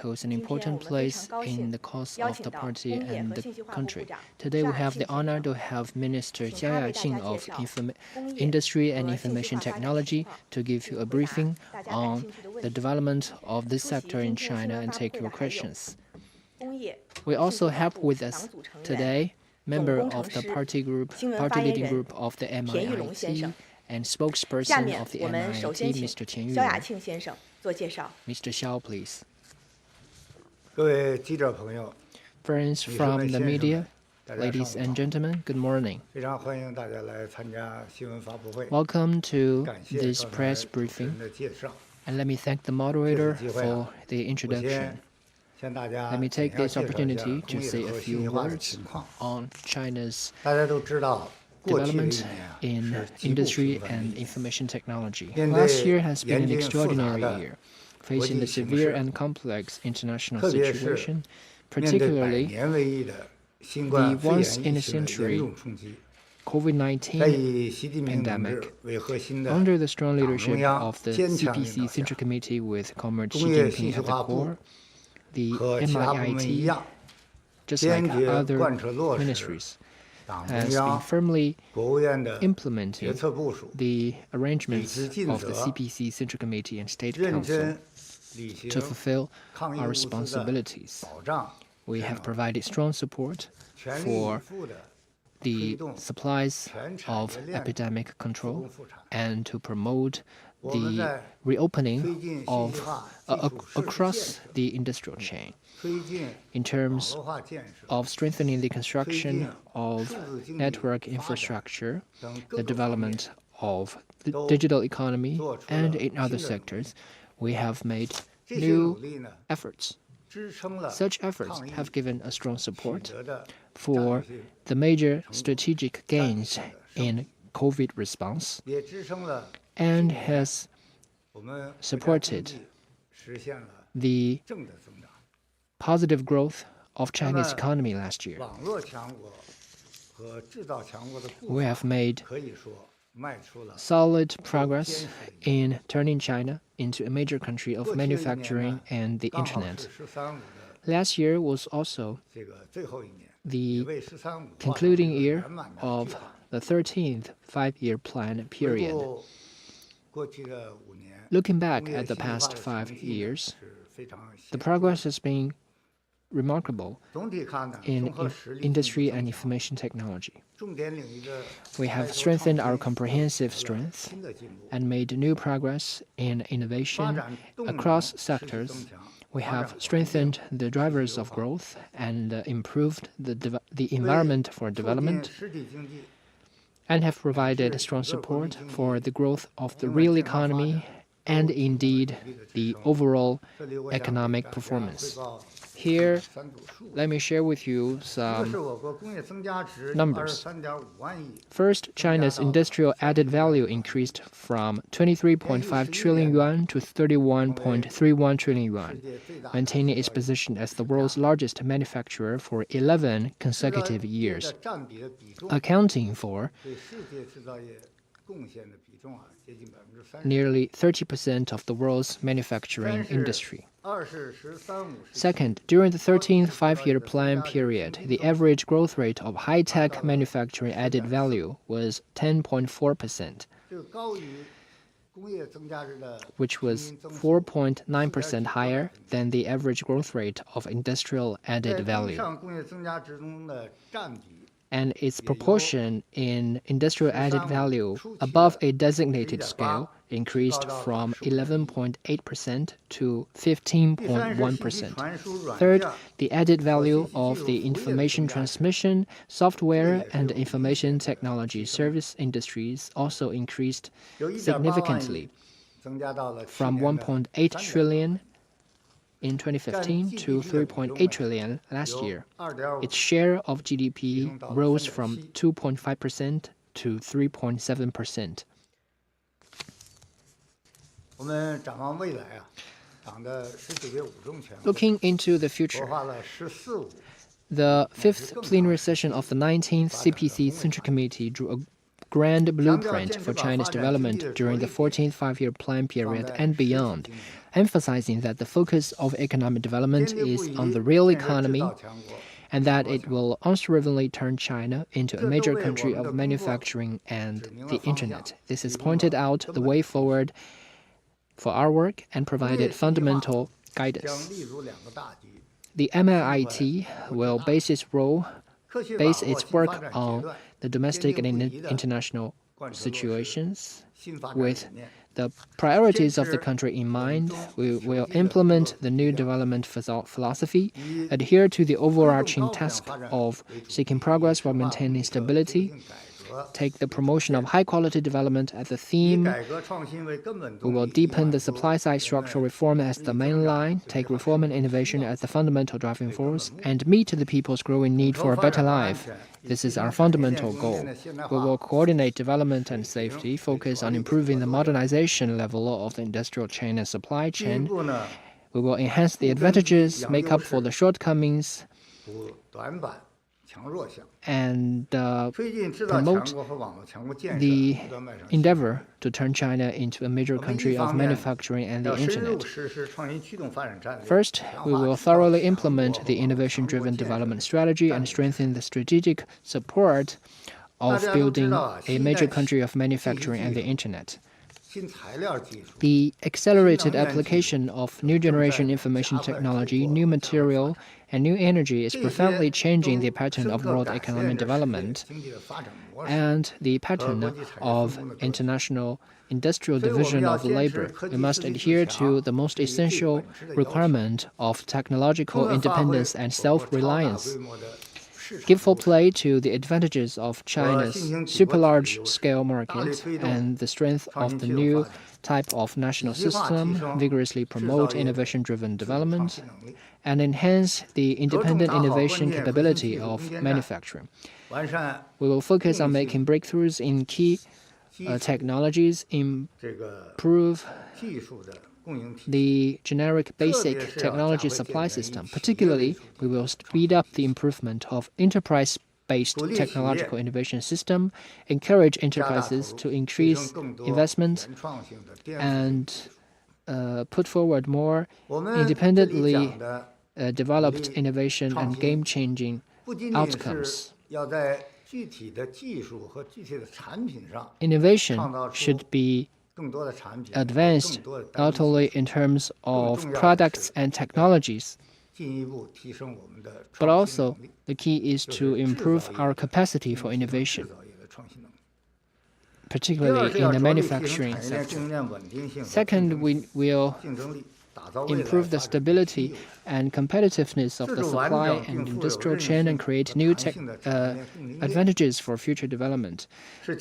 holds an important place in the cause of the party and the country. Today we have the honor to have Minister Xiao Yaqing of Industry and Information Technology to give you a briefing on the development of this sector in China and take your questions. We also have with us today member of the party leading group of the MIIT and spokesperson of the MIIT, Mr. Tian Yuan. Mr. Xiao, please. Friends from the media, ladies and gentlemen, good morning. Welcome to this press briefing, and let me thank the moderator for the introduction. Let me take this opportunity to say a few words on China's development in industry and information technology. Last year has been an extraordinary year, facing the severe and complex international situation, particularly the once-in-a-century COVID-19 pandemic. Under the strong leadership of the CPC Central Committee with Comrade Xi Jinping at the core, the MIIT, just like other ministries, has been firmly implementing the arrangements of the CPC Central Committee and State Council to fulfill our responsibilities. We have provided strong support for the supplies of epidemic control and to promote the reopening of across the industrial chain. In terms of strengthening the construction of network infrastructure, the development of the digital economy, and in other sectors, we have made new efforts. Such efforts have given a strong support for the major strategic gains in COVID response and has supported the positive growth of Chinese economy last year. We have made solid progress in turning China into a major country of manufacturing and the internet. Last year was also the concluding year of the 13th five-year plan period. Looking back at the past 5 years, the progress has been remarkable in industry and information technology. We have strengthened our comprehensive strength and made new progress in innovation across sectors. We have strengthened the drivers of growth and improved the environment for development and have provided strong support for the growth of the real economy and indeed the overall economic performance. Here, let me share with you some numbers. First, China's industrial added value increased from 23.5 trillion yuan to 31.31 trillion yuan, maintaining its position as the world's largest manufacturer for 11 consecutive years, accounting for nearly 30% of the world's manufacturing industry. Second, during the 13th five-year plan period, the average growth rate of high-tech manufacturing added value was 10.4%, which was 4.9% higher than the average growth rate of industrial added value. And its proportion in industrial added value above a designated scale increased from 11.8% to 15.1%. Third, the added value of the information transmission, software, and information technology service industries also increased significantly from 1.8 trillion in 2015 to 3.8 trillion last year. Its share of GDP rose from 2.5% to 3.7%. Looking into the future, the fifth plenary session of the 19th CPC Central Committee drew a grand blueprint for China's development during the 14th Five-Year Plan period and beyond, emphasizing that the focus of economic development is on the real economy and that it will unswervingly turn China into a major country of manufacturing and the Internet. This has pointed out the way forward for our work and provided fundamental guidance. The MIIT will base its work on the domestic and international situations. With the priorities of the country in mind, we will implement the new development philosophy, adhere to the overarching task of seeking progress while maintaining stability, take the promotion of high-quality development as the theme. We will deepen the supply-side structural reform as the main line, take reform and innovation as the fundamental driving force, and meet the people's growing need for a better life. This is our fundamental goal. We will coordinate development and safety, focus on improving the modernization level of the industrial chain and supply chain. We will enhance the advantages, make up for the shortcomings, and promote the endeavor to turn China into a major country of manufacturing and the Internet. First, we will thoroughly implement the innovation-driven development strategy and strengthen the strategic support of building a major country of manufacturing and the Internet. The accelerated application of new generation information technology, new material, and new energy is profoundly changing the pattern of world economic development and the pattern of international industrial division of labor. We must adhere to the most essential requirement of technological super and self-reliance. Give full play to the advantages of China's super large-scale market and the strength of the new type of national system, vigorously promote innovation-driven development, and enhance the independent innovation capability of manufacturing. We will focus on making breakthroughs in key technologies, improve the generic basic technology supply system. Particularly, we will speed up the improvement of enterprise-based technological innovation system, encourage enterprises to increase investment, and put forward more independently developed innovation and game-changing outcomes. Innovation should be advanced not only in terms of products and technologies, but also the key is to improve our capacity for innovation, particularly in the manufacturing sector. Second, we will improve the stability and competitiveness of the supply and industrial chain and create new advantages for future development.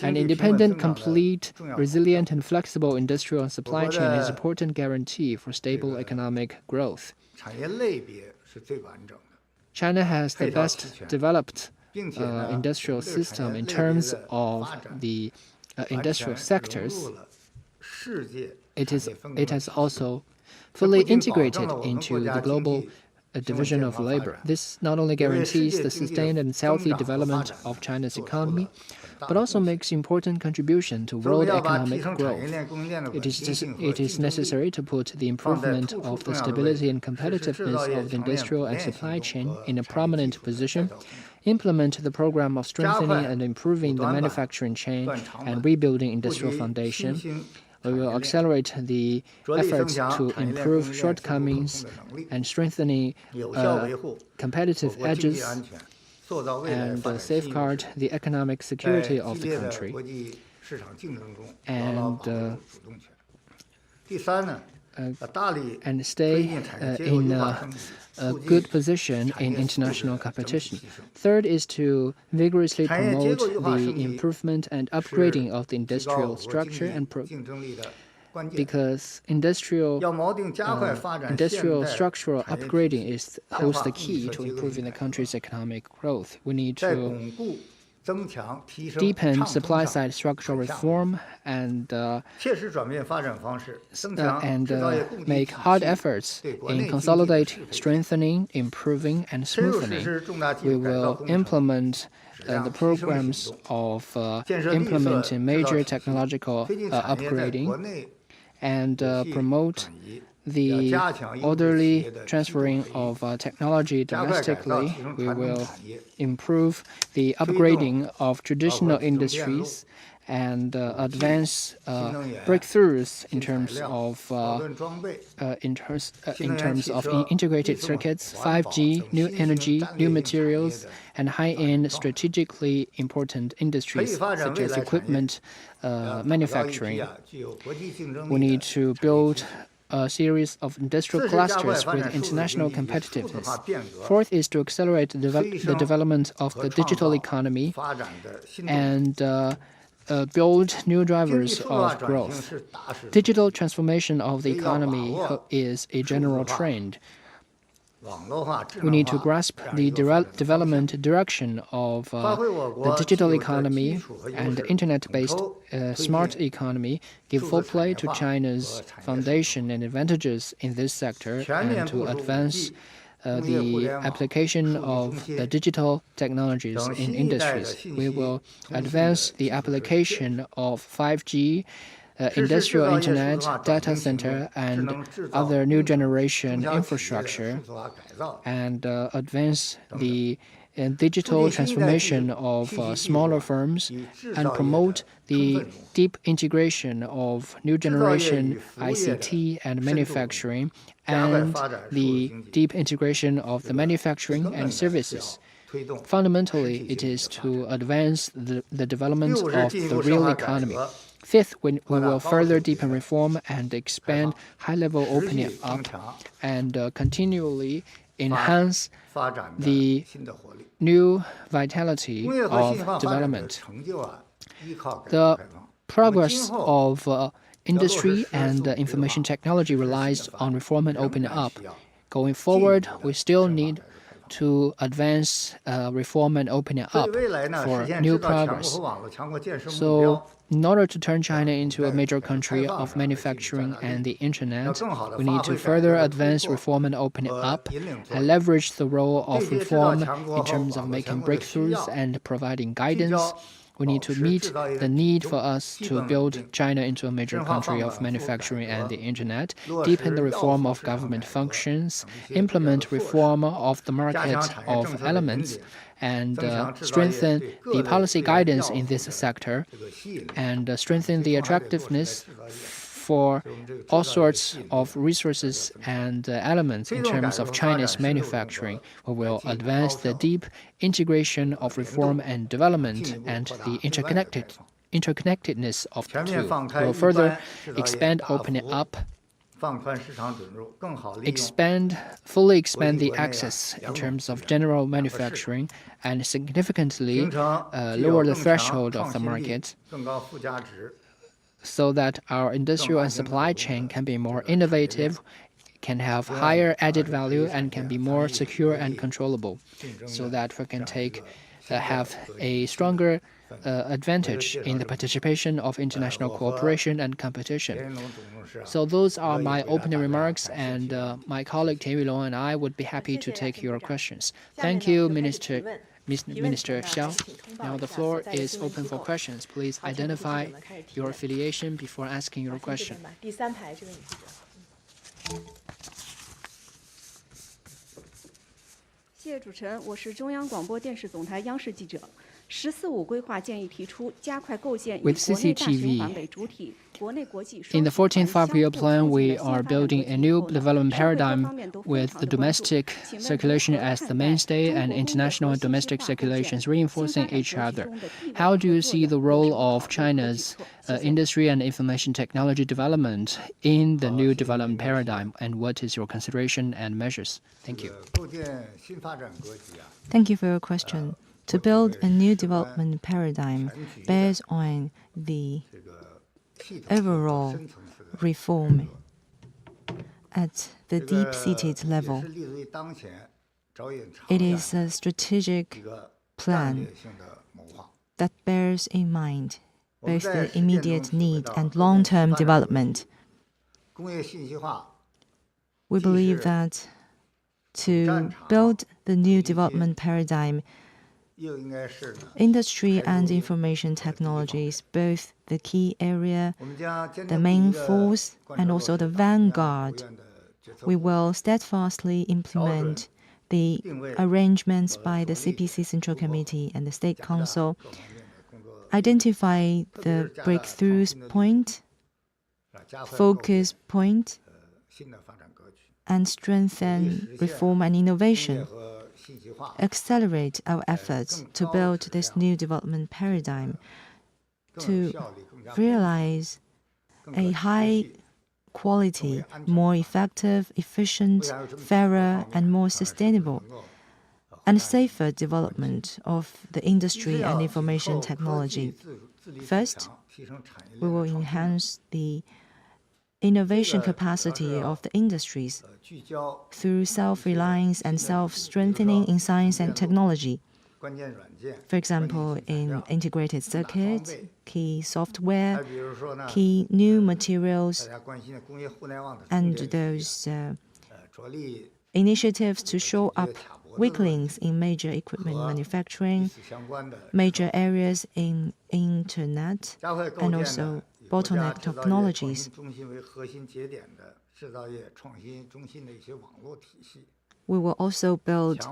An independent, complete, resilient, and flexible industrial and supply chain is an important guarantee for stable economic growth. China has the best developed industrial system in terms of the industrial sectors. It has also fully integrated into the global division of labor. This not only guarantees the sustained and healthy development of China's economy, but also makes important contribution to world economic growth. It is necessary to put the improvement of the stability and competitiveness of the industrial and supply chain in a prominent position, implement the program of strengthening and improving the manufacturing chain and rebuilding industrial foundation. We will accelerate the efforts to improve shortcomings and strengthening competitive edges and safeguard the economic security of the country. And stay in a good position in international competition. Third is to vigorously promote the improvement and upgrading of the industrial structure and because industrial structural upgrading holds the key to improving the country's economic growth. We need to deepen supply-side structural reform and make hard efforts in consolidating, strengthening, improving, and smoothening. We will implement the programs of implementing major technological upgrading and promote the orderly transferring of technology domestically. We will improve the upgrading of traditional industries and advance breakthroughs in terms of integrated circuits, 5G, new energy, new materials, and high-end strategically important industries such as equipment manufacturing. We need to build a series of industrial clusters with international competitiveness. Fourth is to accelerate the development of the digital economy and build new drivers of growth. Digital transformation of the economy is a general trend. We need to grasp the development direction of the digital economy and the internet-based smart economy, give full play to China's foundation and advantages in this sector, and to advance the application of the digital technologies in industries. We will advance the application of 5G, industrial internet, data center, and other new generation infrastructure, and advance the digital transformation of smaller firms, and promote the deep integration of new generation ICT and manufacturing, and the deep integration of the manufacturing and services. Fundamentally, it is to advance the development of the real economy. Fifth, we will further deepen reform and expand high-level opening up and continually enhance the new vitality of development. The progress of industry and information technology relies on reform and opening up. Going forward, we still need to advance reform and opening up for new progress. So, in order to turn China into a major country of manufacturing and the internet, we need to further advance reform and opening up and leverage the role of reform in terms of making breakthroughs and providing guidance. We need to meet the need for us to build China into a major country of manufacturing and the internet, deepen the reform of government functions, implement reform of the market of elements, and strengthen the policy guidance in this sector, and strengthen the attractiveness for all sorts of resources and elements in terms of China's manufacturing. We will advance the deep integration of reform and development and the interconnectedness of the two. We will further expand opening up, fully expand the access in terms of general manufacturing, and significantly lower the threshold of the market, so that our industrial and supply chain can be more innovative, can have higher added value, and can be more secure and controllable, so that we can have a stronger advantage in the participation of international cooperation and competition. So those are my opening remarks, and my colleague Tian Yulong and I would be happy to take your questions. Thank you, Minister Xiao. Now the floor is open for questions. Please identify your affiliation before asking your question. 谢谢主持人，我是中央广播电视总台央视记者。“十四五”规划建议提出，加快构建以国内大循环为主体。 In the 14th Five-Year Plan, we are building a new development paradigm with the domestic circulation as the mainstay and international and domestic circulations reinforcing each other. How do you see the role of China's industry and information technology development in the new development paradigm, and what is your consideration and measures? Thank you. Thank you for your question. To build a new development paradigm based on the overall reform at the deep-seated level. It is a strategic plan that bears in mind both the immediate need and long-term development. We believe that to build the new development paradigm, industry and information technology is both the key area, the main force, and also the vanguard. We will steadfastly implement the arrangements by the CPC Central Committee and the State Council, identify the breakthroughs point, focus point, and strengthen reform and innovation. Accelerate our efforts to build this new development paradigm, to realize a high quality, more effective, efficient, fairer, and more sustainable and safer development of the industry and information technology. First, we will enhance the innovation capacity of the industries through self-reliance and self-strengthening in science and technology. For example, in integrated circuits, key software, key new materials, and those initiatives to show up weak links in major equipment manufacturing, major areas in internet, and also bottleneck technologies. We will also build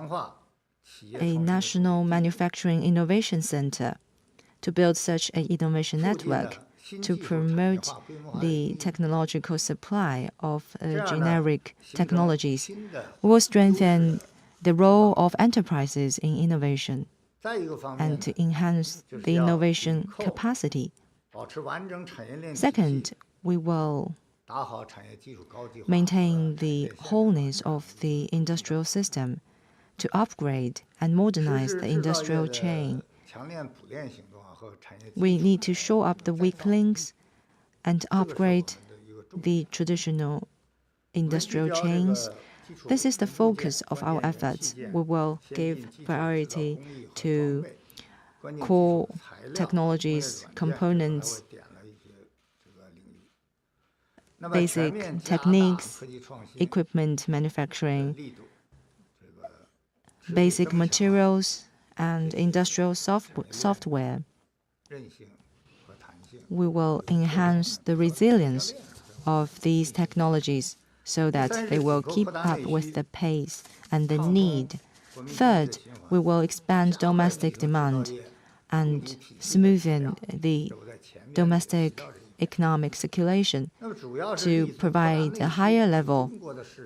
a national manufacturing innovation center to build such an innovation network to promote the technological supply of generic technologies. We will strengthen the role of enterprises in innovation and to enhance the innovation capacity. Second, we will maintain the wholeness of the industrial system to upgrade and modernize the industrial chain. We need to shore up the weak links and upgrade the traditional industrial chains. This is the focus of our efforts. We will give priority to core technologies, components, basic techniques, equipment manufacturing, basic materials, and industrial software. We will enhance the resilience of these technologies so that they will keep up with the pace and the need. Third, we will expand domestic demand and smoothen the domestic economic circulation to provide a higher level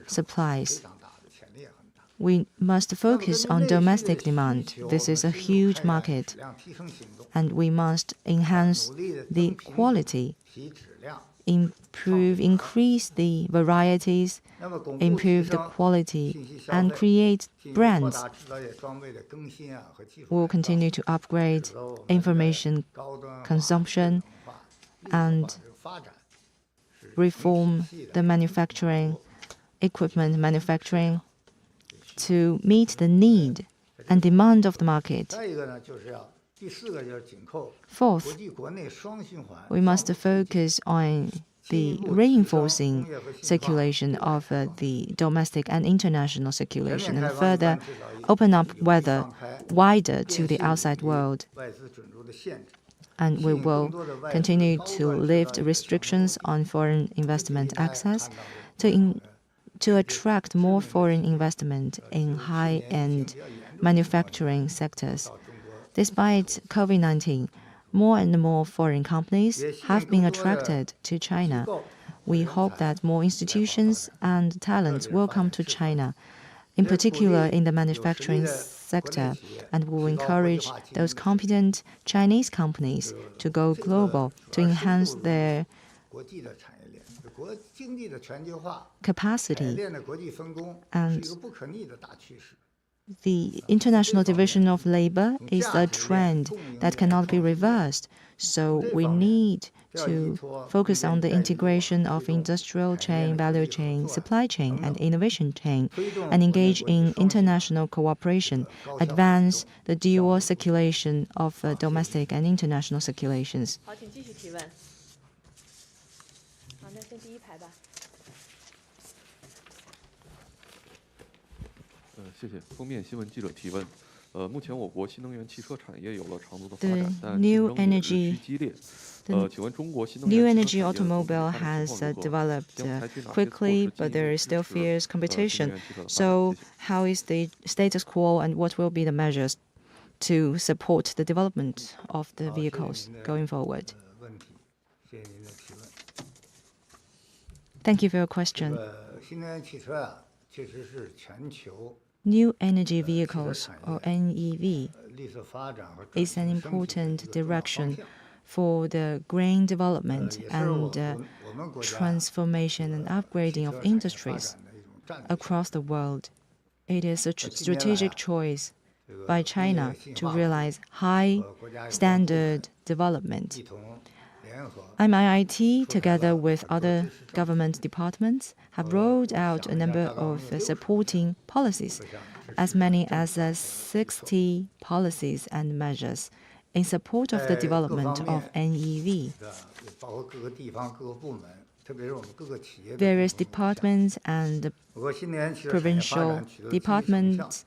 supplies. We must focus on domestic demand. This is a huge market, and we must enhance the quality, increase the varieties, improve the quality, and create brands. We will continue to upgrade information consumption and reform the manufacturing, equipment manufacturing to meet the need and demand of the market. Fourth, we must focus on the reinforcing circulation of the domestic and international circulation and further open up wider to the outside world. And we will continue to lift restrictions on foreign investment access to attract more foreign investment in high-end manufacturing sectors. Despite COVID-19, more and more foreign companies have been attracted to China. We hope that more institutions and talents will come to China, in particular in the manufacturing sector, and will encourage those competent Chinese companies to go global to enhance their capacity. And the international division of labor is a trend that cannot be reversed. So we need to focus on the integration of industrial chain, value chain, supply chain, and innovation chain, and engage in international cooperation, advance the dual circulation of domestic and international circulations. 好，请继续提问。好，那先第一排吧。谢谢。封面新闻记者提问。目前我国新能源汽车产业有了长足的发展，但竞争也日趋激烈。请问中国新能源 New energy automobile has developed quickly, but there is still fierce competition. So, how is the status quo, and what will be the measures to support the development of the vehicles going forward? Thank you for your question. New energy vehicles, or NEV, is an important direction for the green development and transformation and upgrading of industries across the world. It is a strategic choice by China to realize high standard development. MIIT, together with other government departments, have rolled out a number of supporting policies, as many as 60 policies and measures in support of the development of NEV. Various departments and provincial departments,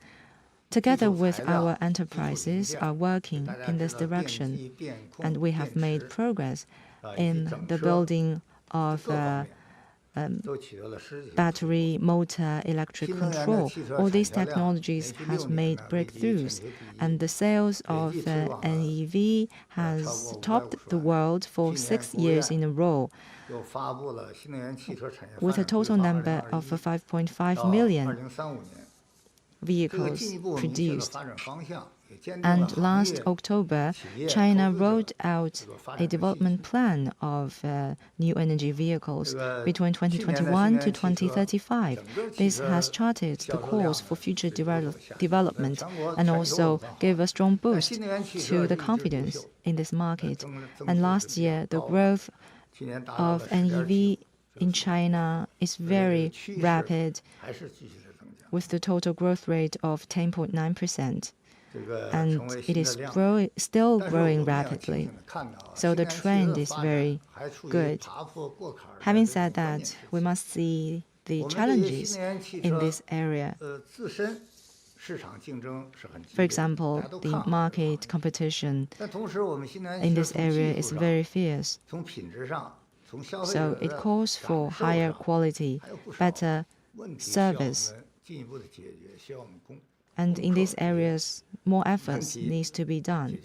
together with our enterprises, are working in this direction, and we have made progress in the building of battery, motor, electric control. All these technologies have made breakthroughs, and the sales of NEV has topped the world for 6 years in a row, with a total number of 5.5 million vehicles produced. And last October, China rolled out a development plan of new energy vehicles between 2021 to 2035. This has charted the course for future development and also gave a strong boost to the confidence in this market. And last year, the growth of NEV in China is very rapid, with the total growth rate of 10.9%. And it is still growing rapidly. So the trend is very good. Having said that, we must see the challenges in this area. For example, the market competition in this area is very fierce. So it calls for higher quality, better service. And in these areas, more efforts needs to be done.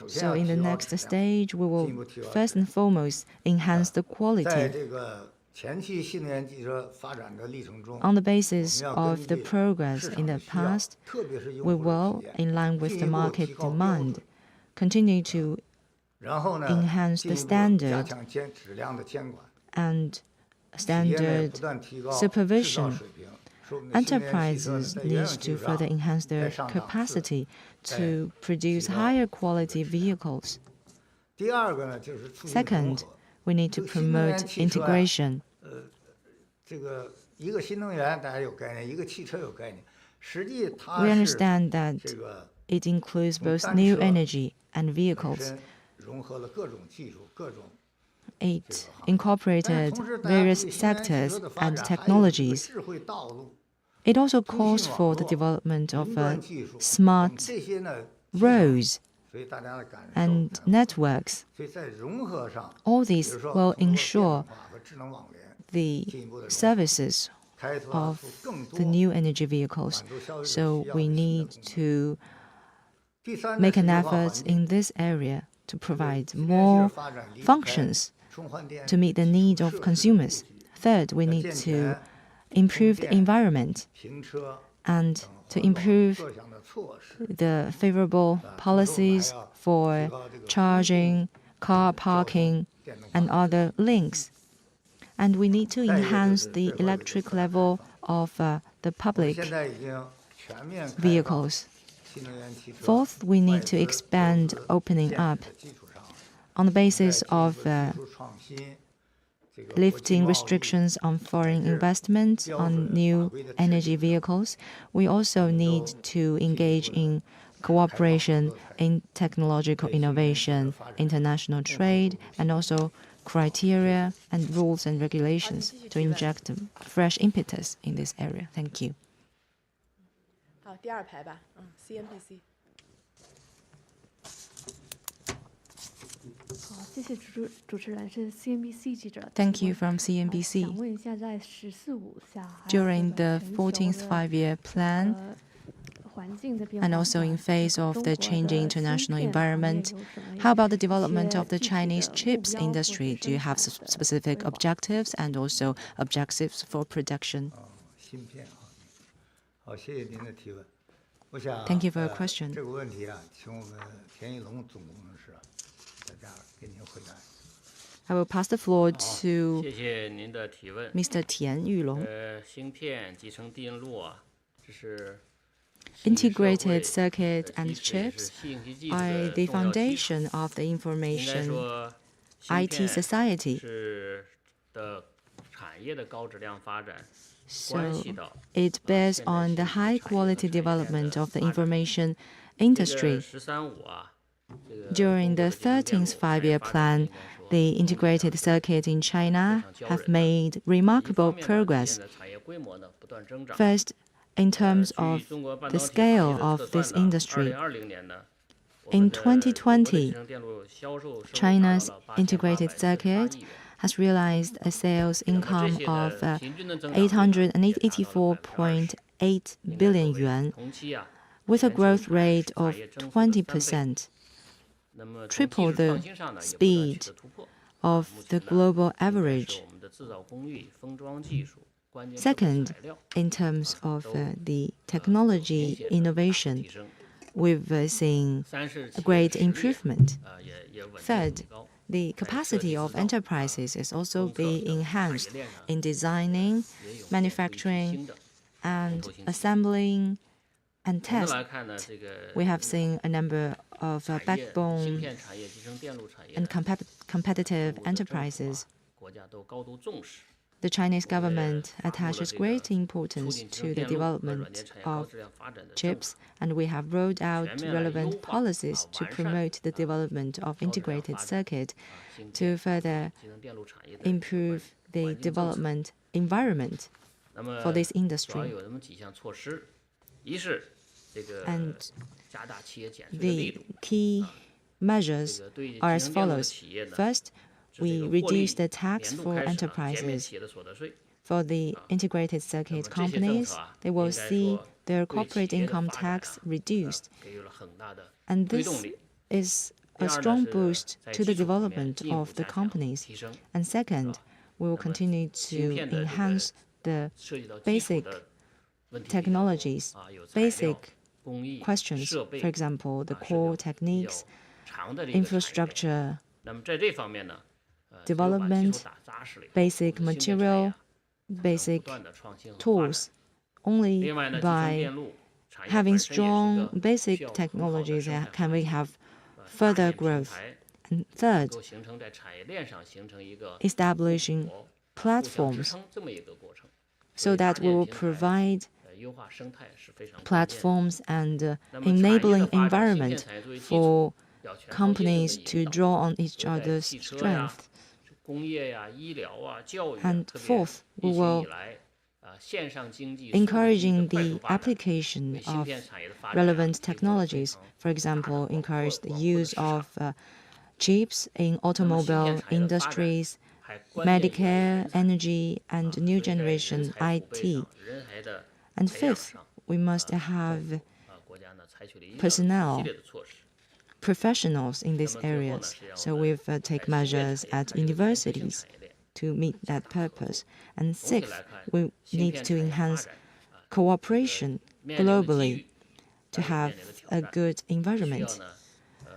So in the next stage, we will first and foremost enhance the quality. On the basis of the progress in the past, we will, in line with the market demand, continue to enhance the standard and standard supervision. Enterprises need to further enhance their capacity to produce higher quality vehicles. Second, we need to promote integration. We understand that it includes both new energy and vehicles. It incorporated various sectors and technologies. It also calls for the development of smart roads and networks. All these will ensure the services of the new energy vehicles. So we need to make an effort in this area to provide more functions to meet the needs of consumers. Third, we need to improve the environment and to improve the favorable policies for charging, car parking, and other links. And we need to enhance the electric level of the public vehicles. Fourth, we need to expand opening up on the basis of lifting restrictions on foreign investment on new energy vehicles. We also need to engage in cooperation in technological innovation, international trade, and also criteria and rules and regulations to inject fresh impetus in this area. Thank you. 好，第二排吧，CNBC。好，谢谢主持人，是 CNBC 记者。Thank you from CNBC. 想问一下，在14.5下 During the 14th five-year plan, and also in face of the changing international environment, how about the development of the Chinese chips industry? Do you have specific objectives and also objectives for production? Thank you for your question. I will pass the floor to Mr. Tian Yulong. Integrated circuit and chips are the foundation of the information IT society. So it bears on the high-quality development of the information industry. During the 13th five-year plan, the integrated circuit in China have made remarkable progress. First, in terms of the scale of this industry, in 2020, China's integrated circuit has realized a sales income of 884.8 billion yuan, with a growth rate of 20%, triple the speed of the global average. Second, in terms of the technology innovation, we've seen a great improvement. Third, the capacity of enterprises is also being enhanced in designing, manufacturing, and assembling and test. We have seen a number of backbone and competitive enterprises. The Chinese government attaches great importance to the development of chips, and we have rolled out relevant policies to promote the development of integrated circuit to further improve the development environment for this industry. And the key measures are as follows. First, we reduce the tax for enterprises. For the integrated circuit companies, they will see their corporate income tax reduced. And this is a strong boost to the development of the companies. And second, we will continue to enhance the basic technologies, basic questions, for example, the core techniques, infrastructure development, basic material, basic tools. Only by having strong basic technologies can we have further growth. And third, establishing platforms so that we will provide platforms and enabling environment for companies to draw on each other's strength. And fourth, we will encouraging the application of relevant technologies. For example, encourage the use of chips in automobile industries, Medicare, energy, and new generation IT. And fifth, we must have personnel, professionals in these areas. So we've take measures at universities to meet that purpose. And sixth, we need to enhance cooperation globally to have a good environment.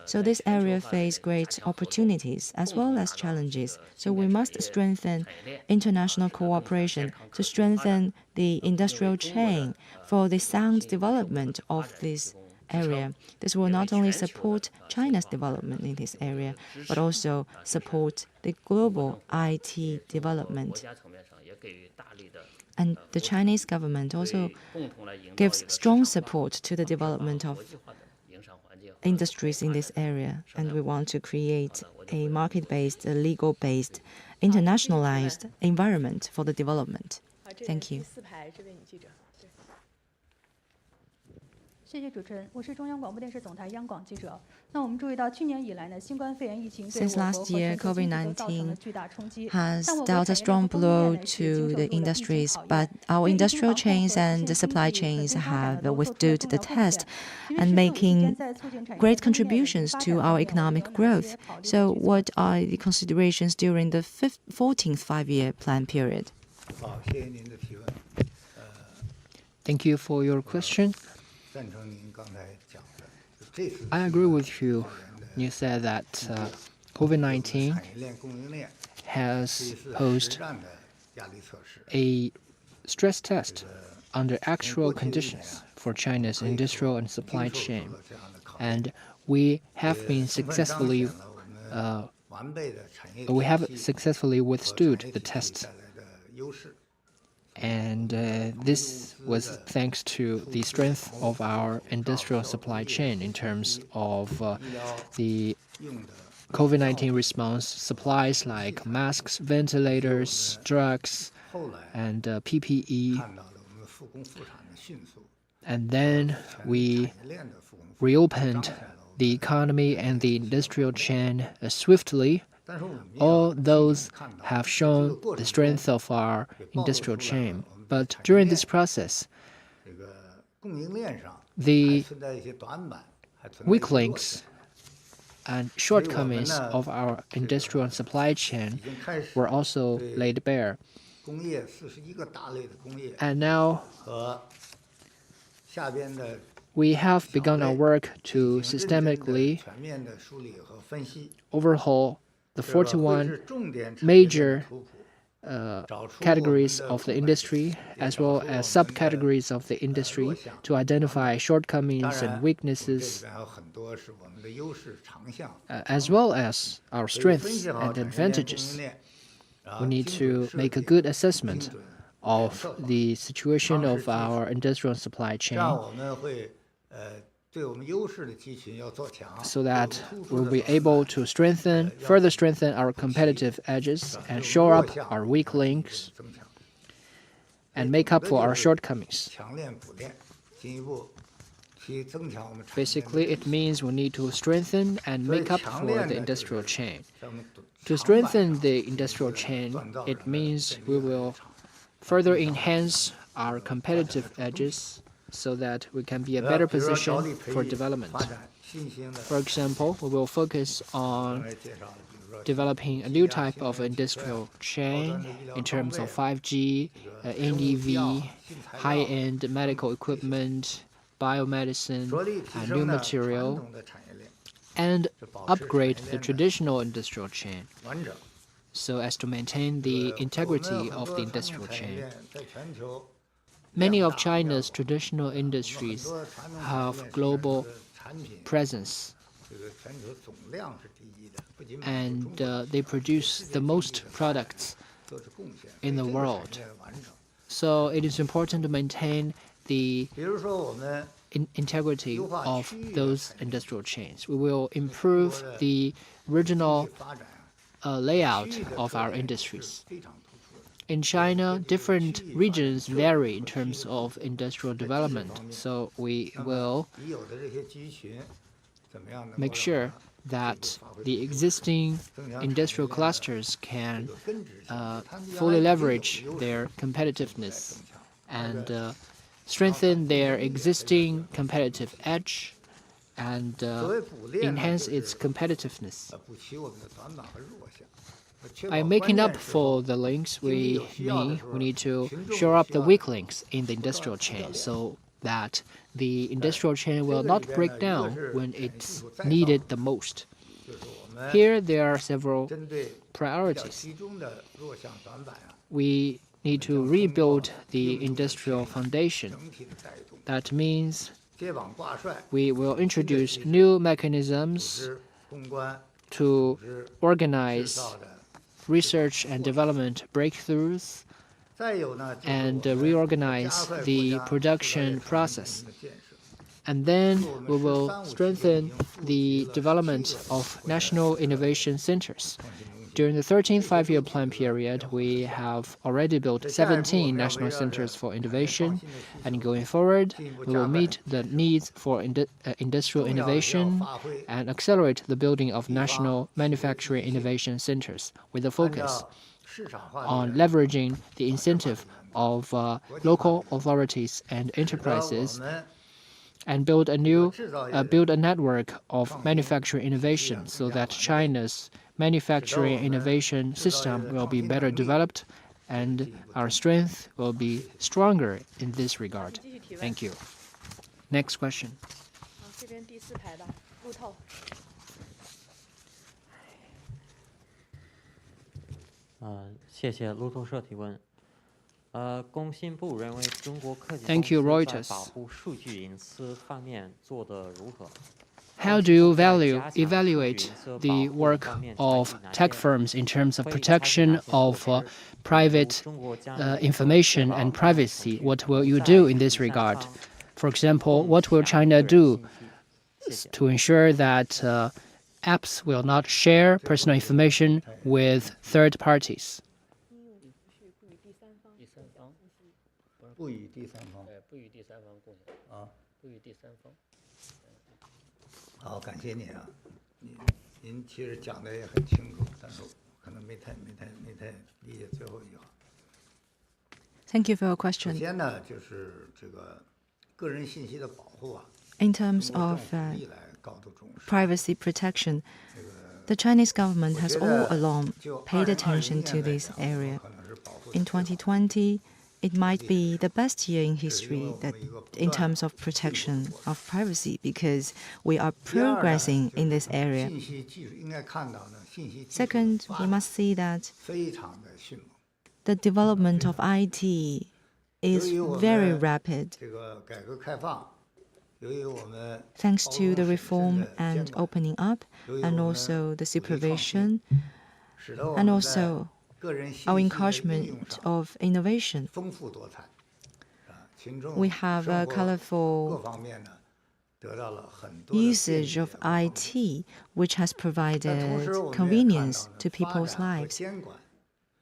So this area faces great opportunities as well as challenges. So we must strengthen international cooperation to strengthen the industrial chain for the sound development of this area. This will not only support China's development in this area, but also support the global IT development. And the Chinese government also gives strong support to the development of industries in this area, and we want to create a market-based, a legal-based, internationalized environment for the development. Thank you. 谢谢主持人，我是中央广播电视总台央广记者。那我们注意到，去年以来呢，新冠肺炎疫情对我国和全球经济都造成了巨大冲击。 has dealt a strong blow to the industries, but our industrial chains and the supply chains have withstood the test and making great contributions to our economic growth. So what are the considerations during the 14th five-year plan period? Thank you for your question. I agree with you. You said that COVID-19 has posed a stress test under actual conditions for China's industrial and supply chain, and we have successfully withstood the test. And this was thanks to the strength of our industrial supply chain in terms of the COVID-19 response supplies like masks, ventilators, drugs, and PPE. And then we reopened the economy and the industrial chain swiftly. All those have shown the strength of our industrial chain. But during this process, the weak links and shortcomings of our industrial and supply chain were also laid bare. And now we have begun our work to systematically overhaul the 41 major categories of the industry, as well as subcategories of the industry, to identify shortcomings and weaknesses, as well as our strengths and advantages. We need to make a good assessment of the situation of our industrial supply chain, so that we'll be able to further strengthen our competitive edges and shore up our weak links and make up for our shortcomings. Basically, it means we need to strengthen and make up for the industrial chain. To strengthen the industrial chain, it means we will further enhance our competitive edges so that we can be in a better position for development. For example, we will focus on developing a new type of industrial chain in terms of 5G, NEV, high-end medical equipment, biomedicine, and new material, and upgrade the traditional industrial chain so as to maintain the integrity of the industrial chain. Many of China's traditional industries have global presence, and they produce the most products in the world. So it is important to maintain the integrity of those industrial chains. We will improve the regional layout of our industries. In China, different regions vary in terms of industrial development, so we will make sure that the existing industrial clusters can fully leverage their competitiveness and strengthen their existing competitive edge and enhance its competitiveness. By making up for the links we need to shore up the weak links in the industrial chain so that the industrial chain will not break down when it's needed the most. Here there are several priorities. We need to rebuild the industrial foundation. That means We will introduce new mechanisms to organize research and development breakthroughs and reorganize the production process. And then we will strengthen the development of national innovation centers. During the 13th five-year plan period, we have already built 17 national centers for innovation, and going forward, we will meet the needs for industrial innovation and accelerate the building of national manufacturing innovation centers with a focus on leveraging the incentive of local authorities and enterprises and build a network of manufacturing innovation so that China's manufacturing innovation system will be better developed and our strength will be stronger in this regard. Thank you. Next question. 这边第4排吧，路透。谢谢路透社提问。工信部认为中国科技 Thank you, 公司在 Reuters. 保护数据隐私方面做得如何？ How do you evaluate the work of tech firms in terms of protection of private information and privacy? What will you do in this regard? For example, what will China do to ensure that apps will not share personal information with third parties? 不与第三方共享啊，不与第三方。好，感谢您啊，您其实讲的也很清楚，但是可能没太理解最后一句话。Thank you for your 首 question. 先呢，就是这个个人信息的保护啊， In terms 中国 of 政府历来高度重视。 privacy protection, the Chinese government has all along paid attention to this area. In 2020, it might be the best year in history that in terms of protection of privacy because we are progressing in this area. 信息技术应该看到呢，信息技术 Second, we must see that 非常的迅猛。 the development of IT is very rapid 这个改革开放，由于我们 thanks to the reform and opening up and also the supervision 使得我 and 们在 also 个人信 our 息的应用 encouragement 上 of innovation. 丰富多彩，群众 We have 生 a 活 colorful 各方面呢得到了很多的 usage of 便利 IT, which has 但同时 provided 我们也看到 convenience 呢 to 发 people's 展和 lives. 监管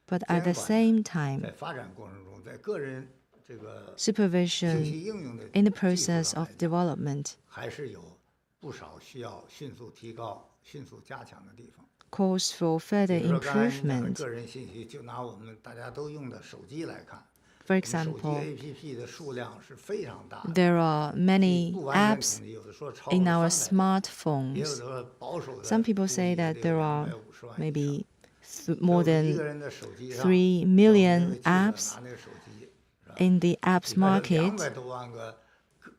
But at the same time, 在发展过程中，在个人这个 supervision 信息应用的 in the 技术 process 上 of 来讲 development 还是有不少需要迅速提高、迅速加强的地方。 calls for further 比如说刚才您讲的 improvement. 个人信息，就拿我们大家都用的手机来看， For 我们手机 example, APP 的数量是非常大的， there are many 不完全 apps 统计，有的说超过 in our 300万，也有 smartphones. 的说保守的 Some people 估 say 计 that 得 there 有 are 250万以上。 maybe 在 more 我们一 than 个人的手机上 3 我 million 们这位记者 apps 拿那个手机，是吧 in the apps 里边有 market. 200多万个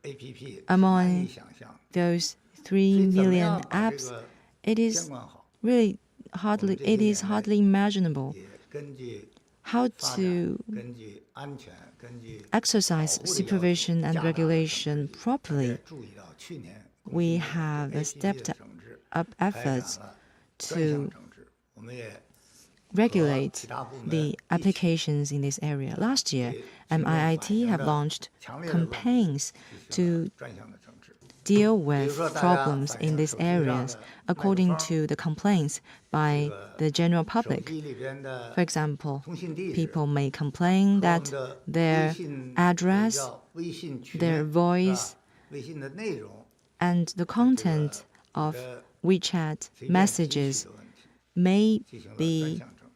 APP， Among 难以想象。 Those 3所以怎么 million 样把这 apps, 个 it 监 is 管好， really 我们 hardly 这些 it is 年来 hardly imaginable 也根据 how 发 to 展、根据安全、根据 exercise 保护的要求 supervision and 加大了 regulation 大家 properly. 也注意到去年 We 公信部 have 对 stepped APP 的整治 up 开展 efforts 了专项 to 整治，我们也 regulate 其他部门 the 一起 applications in this area. Last year, 对群众反 MIIT 映 have 的 launched 强烈的问题 campaigns 进行 to 了专项的整治。 deal 比 with 如说大家 problems 反 in 映 these 手机上 areas 的 according 麦克风 to the complaints by 这个 the general 手 public. 机里边的 For example, 通信地址 people may complain 和我们 that 的 their 微信 address, 叫微信群 their 是吧 voice, 微信的内容 and the content of 的 WeChat 随便提取 messages 的问题 may 进行了专 be 项整治。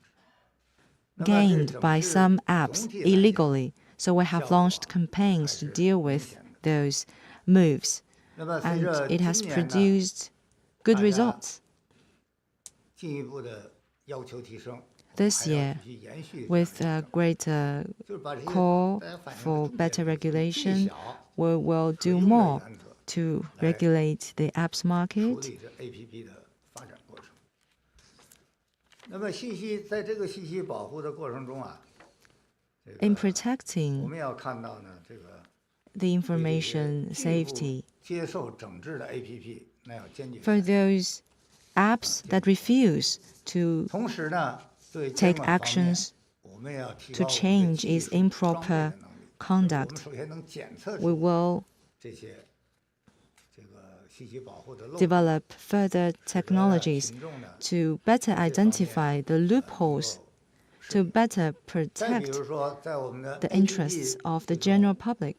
那么这 gained 整 by 治 some 总 apps 体来讲 illegally. So we have 效果 launched campaigns to 还是 deal 明 with 显的。 those moves, 那么随 and 着 it has 今年呢 produced good 大家 results. 进一步的要求提升，我们 This 还要 year, 继续延续这样 with 的 a greater 就是把这些 call 大家反映的 for 重点 better 就是最 regulation, 小 we will 可 do 用的 more 原则 to 来 regulate the apps 处 market. 理这 APP 的发展过程。那么在这个信息保护的过程中啊，这 In 个 protecting 我们要看到呢，这个 the information safety. 接受整治的 APP 那要坚决。 For those apps that refuse to 同时呢，对 take 监管方面 actions 我们也要提 to 高我们的 change 技 its 术 improper 装备的能力。我们 conduct, 首先能检测 we 出 will 这些这个信息保护的漏洞。 develop further technologies 群众呢 to better identify the loopholes, to better 再比 protect 如说，在我们的 the interests APP of the 这种 general public.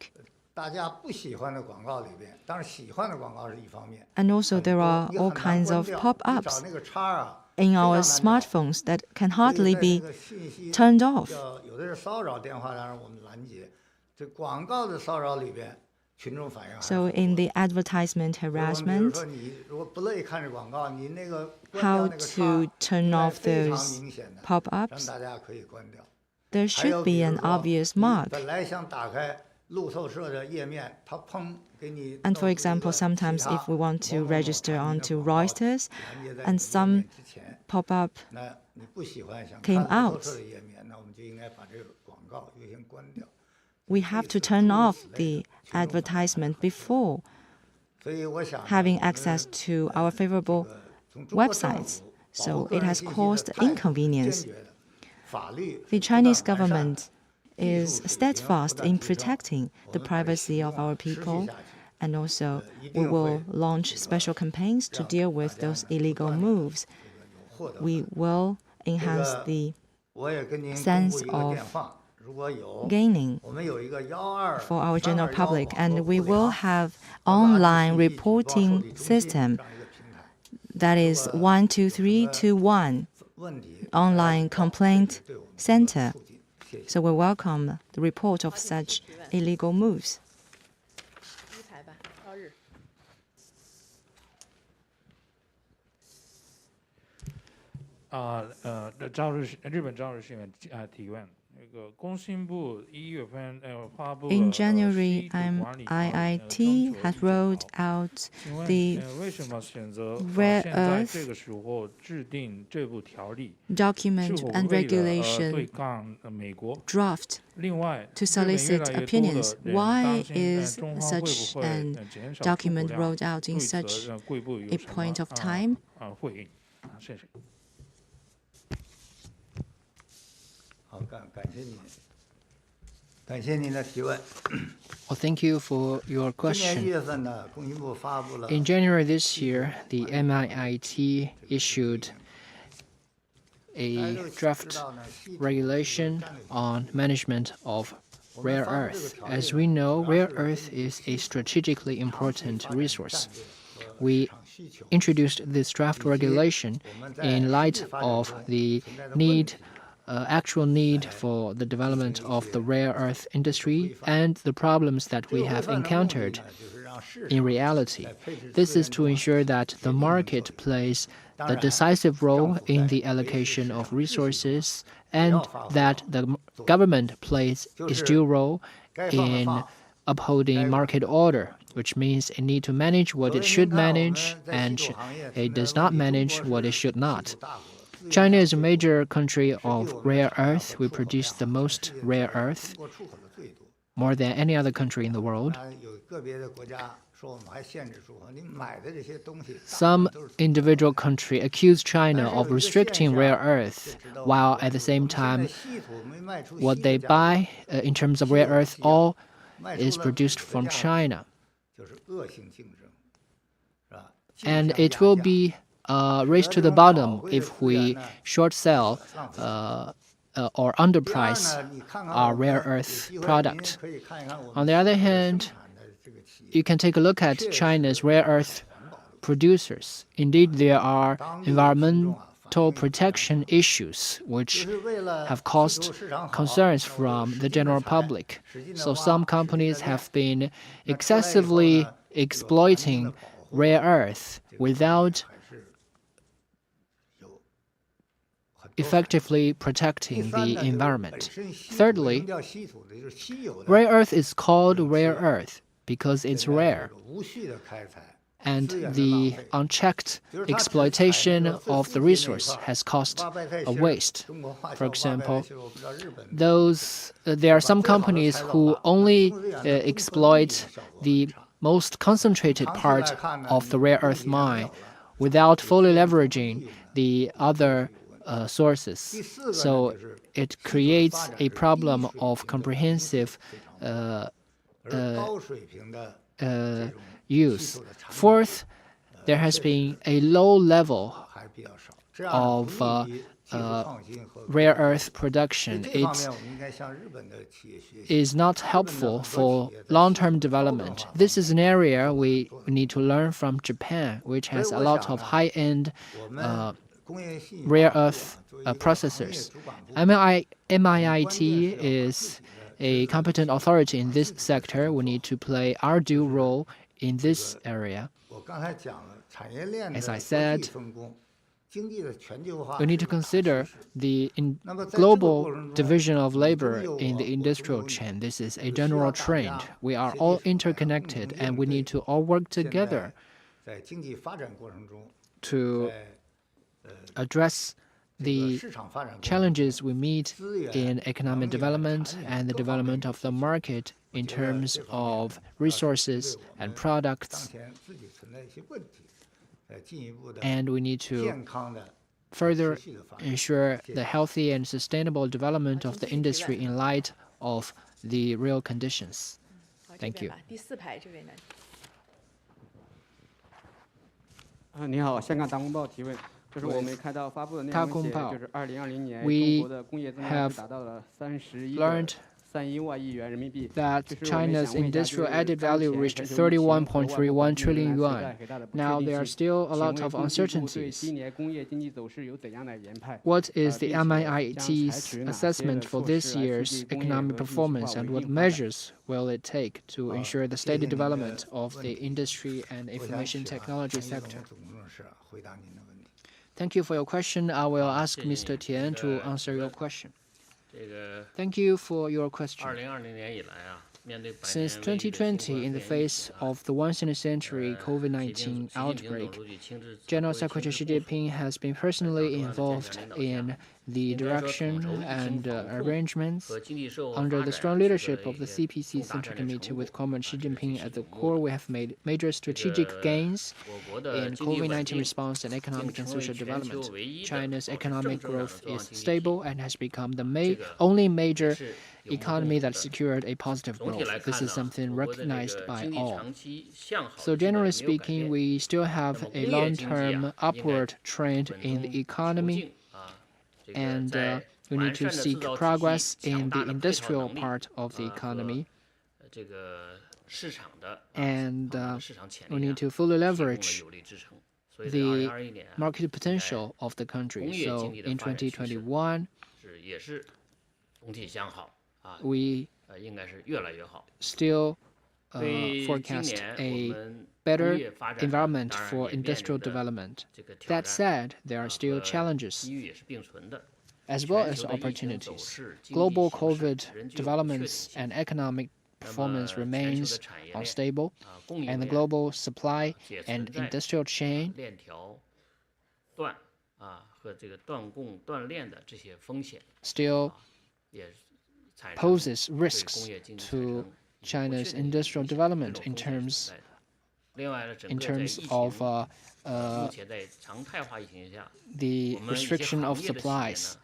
大家不喜欢的广告里边，当然喜欢的广告是一方面， And also 很 there 多 are 你 all 很难 kinds 关 of 掉， pop-ups 你找那个叉啊， in 非常 our 难找。 smartphones that can 所以 hardly 在这 be 个信息 turned off. 有的是骚扰电话，当然我们拦截。这广告的骚扰里边，群众反应还是 So 很 in 多 the advertisement 比如 harassment, 说你如果不乐意看这广告，你那个关 how 掉那个 to 叉， turn 应该 off 非常 those 明显的，让 pop-ups, 大家可以关掉。 there 还有 should 比 be 如 an 说 obvious 你 mark. 本来想打开路透社的页面，它砰给你 And 弄 for 出一 example, 个 sometimes 其他 if we want to 某某某 register 产品的 onto 广告 Reuters 拦截在 and 你的页 some 面之前， pop-up 那你不喜欢想 came 看路透 out, 社的页面，那我们就应该把这个广告优先关掉。 we have to turn off the advertisement before 所以我想呢 having 我们 access to our favorable 从中国政 websites. 府保护 So 个 it 人 has 信息的 caused 态度坚 inconvenience. 决的，法律 The 是不断 Chinese 完善的， government 技 is 术水平 steadfast 不断 in 提升， protecting 我 the 们把这 privacy 行 of 动 our 啊持续 people, 下去。 and also 一 we 定会 will launch 这个 special campaigns to 让 deal 大 with 家 those 呢不 illegal 断地 moves. 有获得 We 感。 will 这 enhance 个 the 我也跟您公 sense 布一个 of 电话，如果有 gaining 我们有一个12 for our general 321 public, 网 and 络 we 互 will 联 have 和垃圾 online 信息举报受 reporting 理中心 system 这样一个平台。 that is 12321问题 online 大家 complaint 这对我们的 center. 促进。谢谢。 So we welcome the report of such illegal moves. 一排吧，朝日。日本朝日新闻提问，那个工信部1月份发布了 In 西 January, 土管理条例 IIT 征求 has 意见 rolled 稿 out 请问 the 为什么选择 rare 现在 earth 这个时候制定这部条例？是 document 否 and 为了对 regulation 抗美国？ draft 另外， to 日本越 solicit 来越多的 opinions. 人 Why 担心 is 中方会 such 不会 an 减少出口 document 量？ rolled out 对 in 此 such 贵部有 a 什 point 么 of time? 回应？谢谢。好，感谢您的提问。 Well, thank you for your 今年1 question. 月份呢，工信部发布了 In January this year, the MIIT issued a draft regulation on management of rare earth. As we know, rare earth is a strategically important resource. We introduced this draft regulation in light of the actual need for the development of the rare earth industry and the problems that we have encountered in reality. This is to ensure that the market plays the decisive role in the allocation of resources and that the government plays its due role in upholding market order, which means it needs to manage what it should manage and it does not manage what it should not. China is a major country of rare earth. We produce the most rare earth, more than any other country in the world. Some individual country accuse China of restricting rare earth, while at the same time, what they buy in terms of rare earth all is produced from China. And it will be raised to the bottom if we short sell or underprice our rare earth product. On the other hand, you can take a look at China's rare earth producers. Indeed, there are environmental protection issues which have caused concerns from the general public. So some companies have been excessively exploiting rare earth without effectively protecting the environment. Thirdly, rare earth is called rare earth because it's rare. and the unchecked exploitation of the resource has caused a waste. For example, there are some companies who only exploit the most concentrated part of the rare earth mine without fully leveraging the other sources. So it creates a problem of comprehensive use. Fourth, there has been a low level of rare earth production. It is not helpful for long-term development. This is an area we need to learn from Japan, which has a lot of high-end rare earth processors. MIIT is a competent authority in this sector. We need to play our due role in this area. As I said, we need to consider the global division of labor in the industrial chain. This is a general trend. We are all interconnected, and we need to all work together to address the challenges we meet in economic development and the development of the market in terms of resources and products. And we need to further ensure the healthy and sustainable development of the industry in light of the real conditions. Thank you. 第4排这位男士。你好，香港大公报提问。就是我们看到发布的内容写，就是2020年中国的工业增长是达到了31.31万亿元人民币。 That China's industrial added value reached 31.31 trillion yuan. Now there are still a lot of uncertainties. What is the MIIT's assessment for this year's economic performance, and what measures will it take to ensure the steady development of the industry and information technology sector? Thank you for your question. I will ask Mr. Tian to answer your question. Thank you for your question. Since 2020, in the face of the once-in-a-century COVID-19 outbreak, General Secretary Xi Jinping has been personally involved in the direction and arrangements. Under the strong leadership of the CPC Central Committee with Comrade Xi Jinping at the core, we have made major strategic gains in COVID-19 response and economic and social development. China's economic growth is stable and has become the only major economy that secured a positive growth. This is something recognized by all. So generally speaking, we still have a long-term upward trend in the economy, and we need to seek progress in the industrial part of the economy, and we need to fully leverage the market potential of the country. So in 2021, we still forecast a better environment for industrial development. That said, there are still challenges as well as opportunities. Global COVID developments and economic performance remains unstable, and the global supply and industrial chain still poses risks to China's industrial development in terms of the restriction of supplies.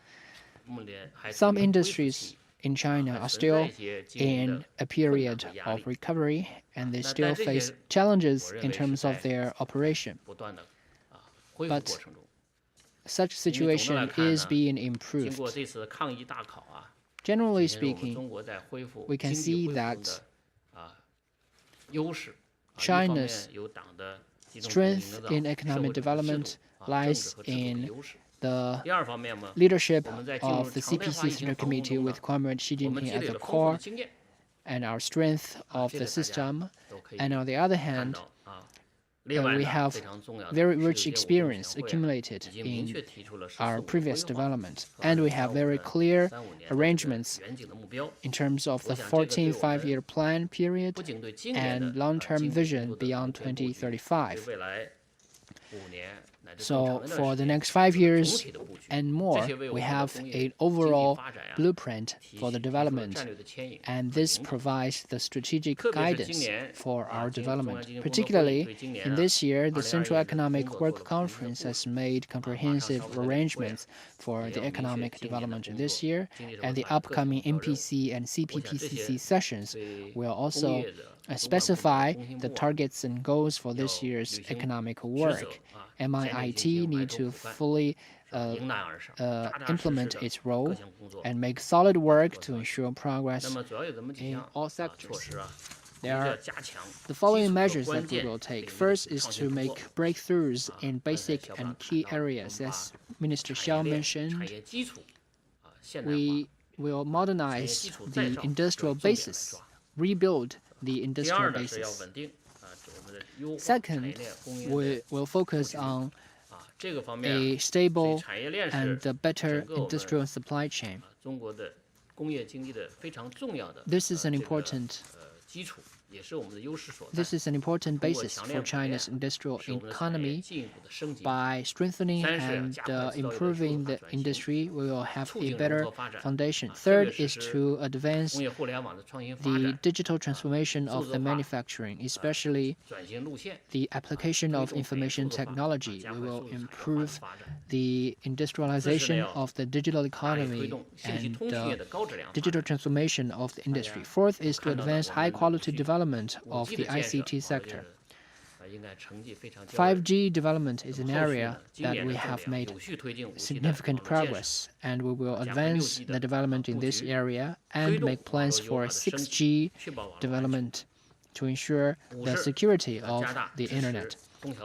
Some industries in China are still in a period of recovery, and they still face challenges in terms of their operation. But such situation is being improved. Generally speaking, we can see that China's strength in economic development lies in the leadership of the CPC Central Committee with Comrade Xi Jinping at the core, and our strength of the system. And on the other hand, we have very rich experience accumulated in our previous development, and we have very clear arrangements in terms of the 14th five-year plan period and long-term vision beyond 2035. So for the next 5 years and more, we have an overall blueprint for the development, and this provides the strategic guidance for our development. Particularly in this year, the Central Economic Work Conference has made comprehensive arrangements for the economic development this year, and the upcoming MPC and CPPCC sessions will also specify the targets and goals for this year's economic work. MIIT need to fully implement its role and make solid work to ensure progress in all sectors. There are the following measures that we will take. First is to make breakthroughs in basic and key areas. As Minister Xiao mentioned, we will modernize the industrial basis, rebuild the industrial basis. Second, we will focus on a stable and better industrial supply chain. This is an important basis for China's industrial economy. By strengthening and improving the industry, we will have a better foundation. Third is to advance the digital transformation of the manufacturing, especially the application of information technology. We will improve the industrialization of the digital economy and digital transformation of the industry. Fourth is to advance high-quality development of the ICT sector. 5G development is an area that we have made significant progress, and we will advance the development in this area and make plans for 6G development to ensure the security of the internet.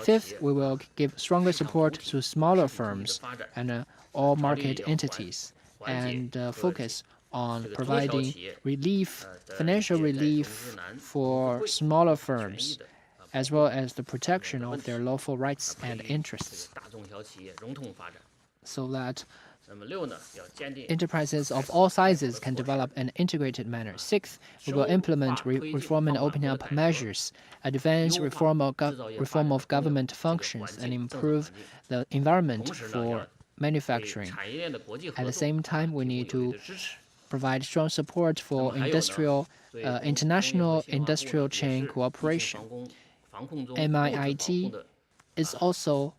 Fifth, we will give stronger support to smaller firms and all market entities and focus on providing relief, financial relief for smaller firms, as well as the protection of their lawful rights and interests, so that enterprises of all sizes can develop in an integrated manner. Sixth, we will implement reform and opening up measures, advance reform of government functions, and improve the environment for manufacturing. At the same time, we need to provide strong support for international industrial chain cooperation. MIIT is also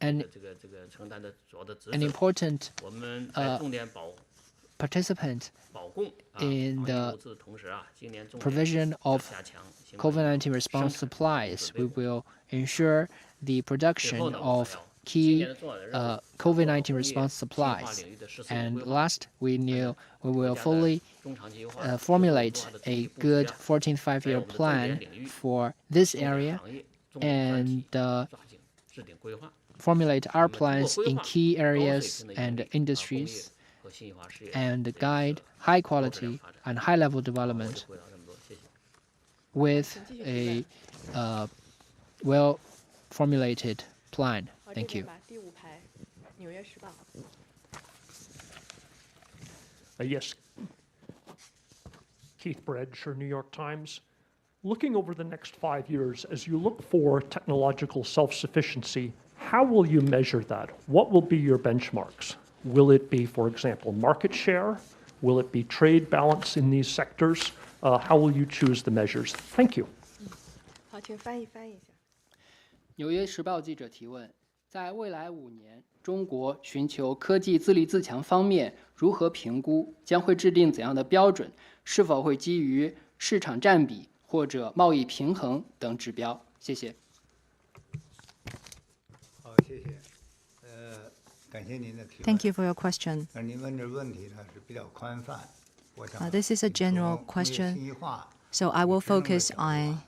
an important participant in the provision of COVID-19 response supplies. We will ensure the production of key COVID-19 response supplies. And last, we will fully formulate a good 14th five-year plan for this area and formulate our plans in key areas and industries and guide high quality and high level development with a well formulated plan. Thank you. Yes. Keith Bradshaw, New York Times. Looking over the next 5 years, as you look for technological self-sufficiency, how will you measure that? What will be your benchmarks? Will it be, for example, market share? Will it be trade balance in these sectors? How will you choose the measures? Thank you. 好，请翻译一下。纽约时报记者提问：在未来5年，中国寻求科技自立自强方面如何评估？将会制定怎样的标准？是否会基于市场占比或者贸易平衡等指标？谢谢。好，谢谢。感谢您的提问。 Thank you for your question. 您问这问题呢是比较宽泛，我想 This is a general question, so I will focus on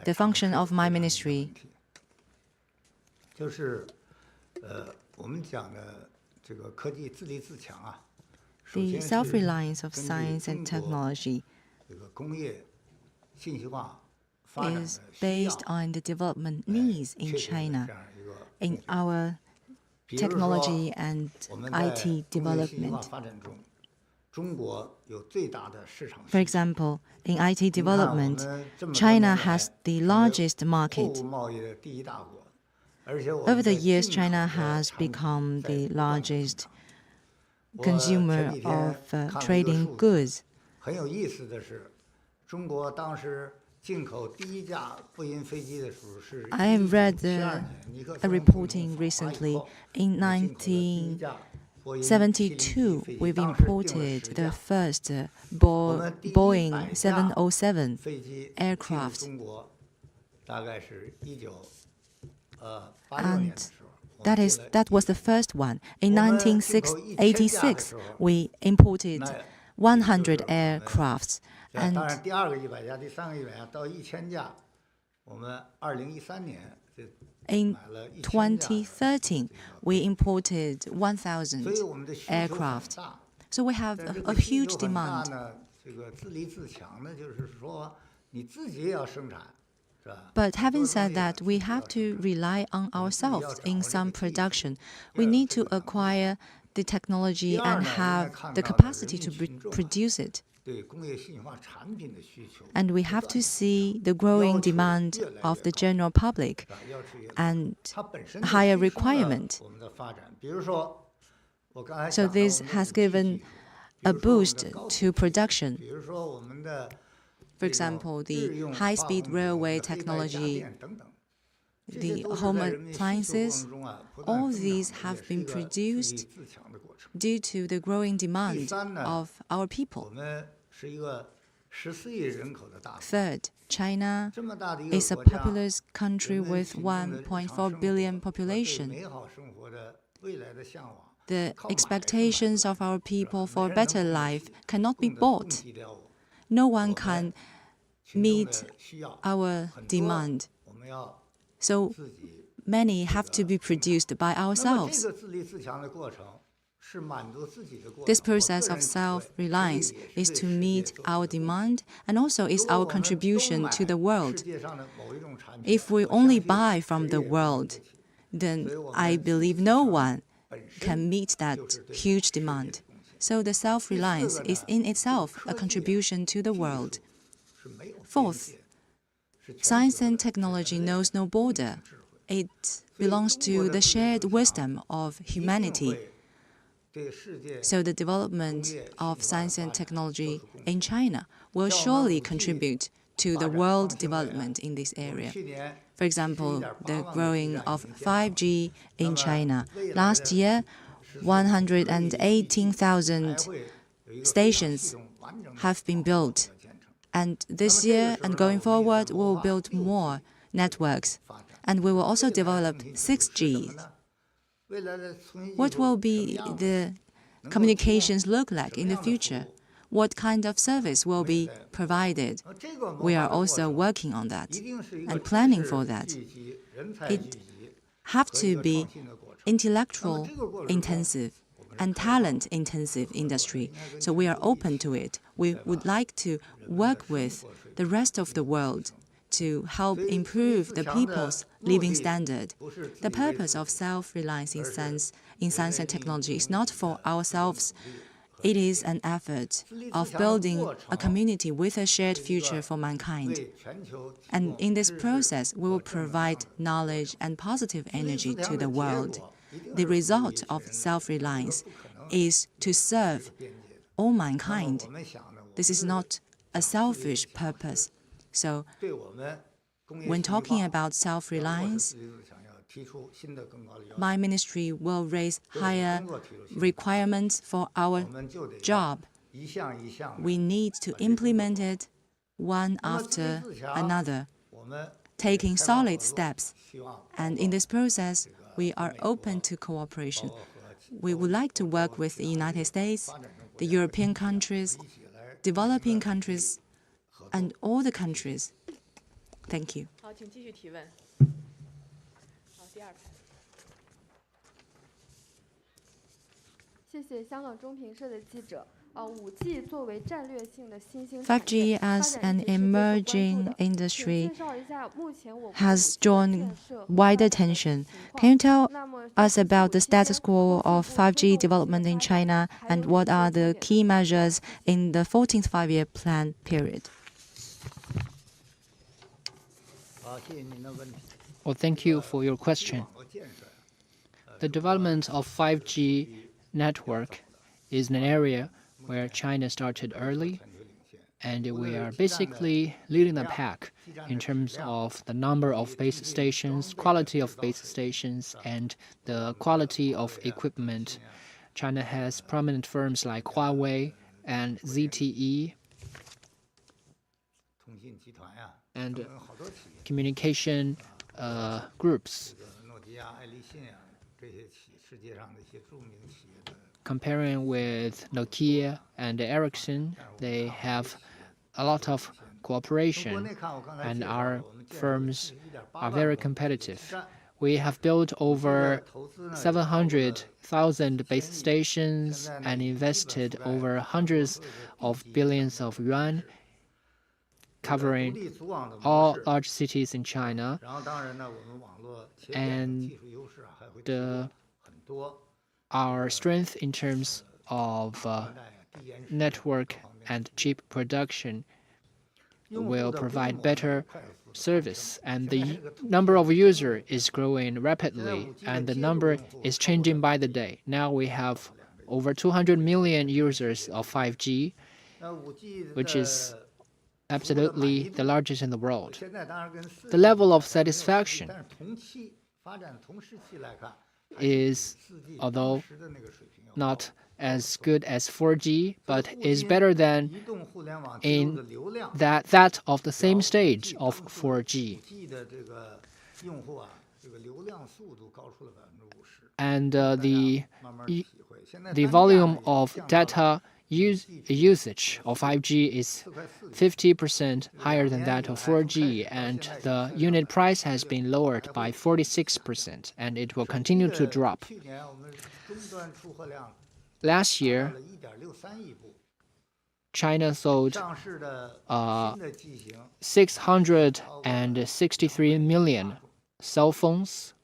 the function of my ministry. 就是我们讲的这个科技自立自强啊。 The self-reliance of science and technology is based on the development needs in China, in our technology and IT development. For example, in IT development, China has the largest market. Over the years, China has become the largest consumer of trading goods. I have read a reporting recently. In 1972, we've imported the first Boeing 707 aircraft. And that was the first one. In 1986, we imported 100 aircrafts. And in 2013, we imported 1,000 aircraft. So we have a huge demand. But having said that, we have to rely on ourselves in some production. We need to acquire the technology and have the capacity to produce it. And we have to see the growing demand of the general public and higher requirement. So this has given a boost to production. For example, the high-speed railway technology, the home appliances, all these have been produced due to the growing demand of our people. Third, China is a populous country with 1.4 billion population. The expectations of our people for a better life cannot be bought. No one can meet our demand. So many have to be produced by ourselves. This process of self-reliance is to meet our demand and also is our contribution to the world. If we only buy from the world, then I believe no one can meet that huge demand. So the self-reliance is in itself a contribution to the world. Fourth, science and technology knows no border. It belongs to the shared wisdom of humanity. So the development of science and technology in China will surely contribute to the world development in this area. For example, the growing of 5G in China. Last year, 118,000 stations have been built. And this year and going forward, we will build more networks. And we will also develop 6G. What will be the communications look like in the future? What kind of service will be provided? We are also working on that and planning for that. It have to be intellectual intensive and talent intensive industry. So we are open to it. We would like to work with the rest of the world to help improve the people's living standard. The purpose of self-reliance in science and technology is not for ourselves. It is an effort of building a community with a shared future for mankind. And in this process, we will provide knowledge and positive energy to the world. The result of self-reliance is to serve all mankind. This is not a selfish purpose. So, when talking about self-reliance, my ministry will raise higher requirements for our job. We need to implement it one after another, taking solid steps. And in this process, we are open to cooperation. We would like to work with the United States, the European countries, developing countries, and all the countries. Thank you. 好，请继续提问。好，第二排。谢谢香港中评社的记者。5G as an emerging industry has drawn wide attention. Can you tell us about the status quo of 5G development in China and what are the key measures in the 14th five-year plan period? Well, thank you for your question. The development of 5G network is an area where China started early, and we are basically leading the pack in terms of the number of base stations, quality of base stations, and the quality of equipment. China has prominent firms like Huawei and ZTE and communication groups. Comparing with Nokia and Ericsson, they have a lot of cooperation, and our firms are very competitive. We have built over 700,000 base stations and invested over hundreds of billions of yuan, covering all large cities in China. And our strength in terms of network and chip production will provide better service, and the number of users is growing rapidly, and the number is changing by the day. Now we have over 200 million users of 5G, which is absolutely the largest in the world. The level of satisfaction is, although not as good as 4G, but is better than in that of the same stage of 4G. And the volume of data usage of 5G is 50% higher than that of 4G, and the unit price has been lowered by 46%, and it will continue to drop. Last year, China sold 663 million cell phones,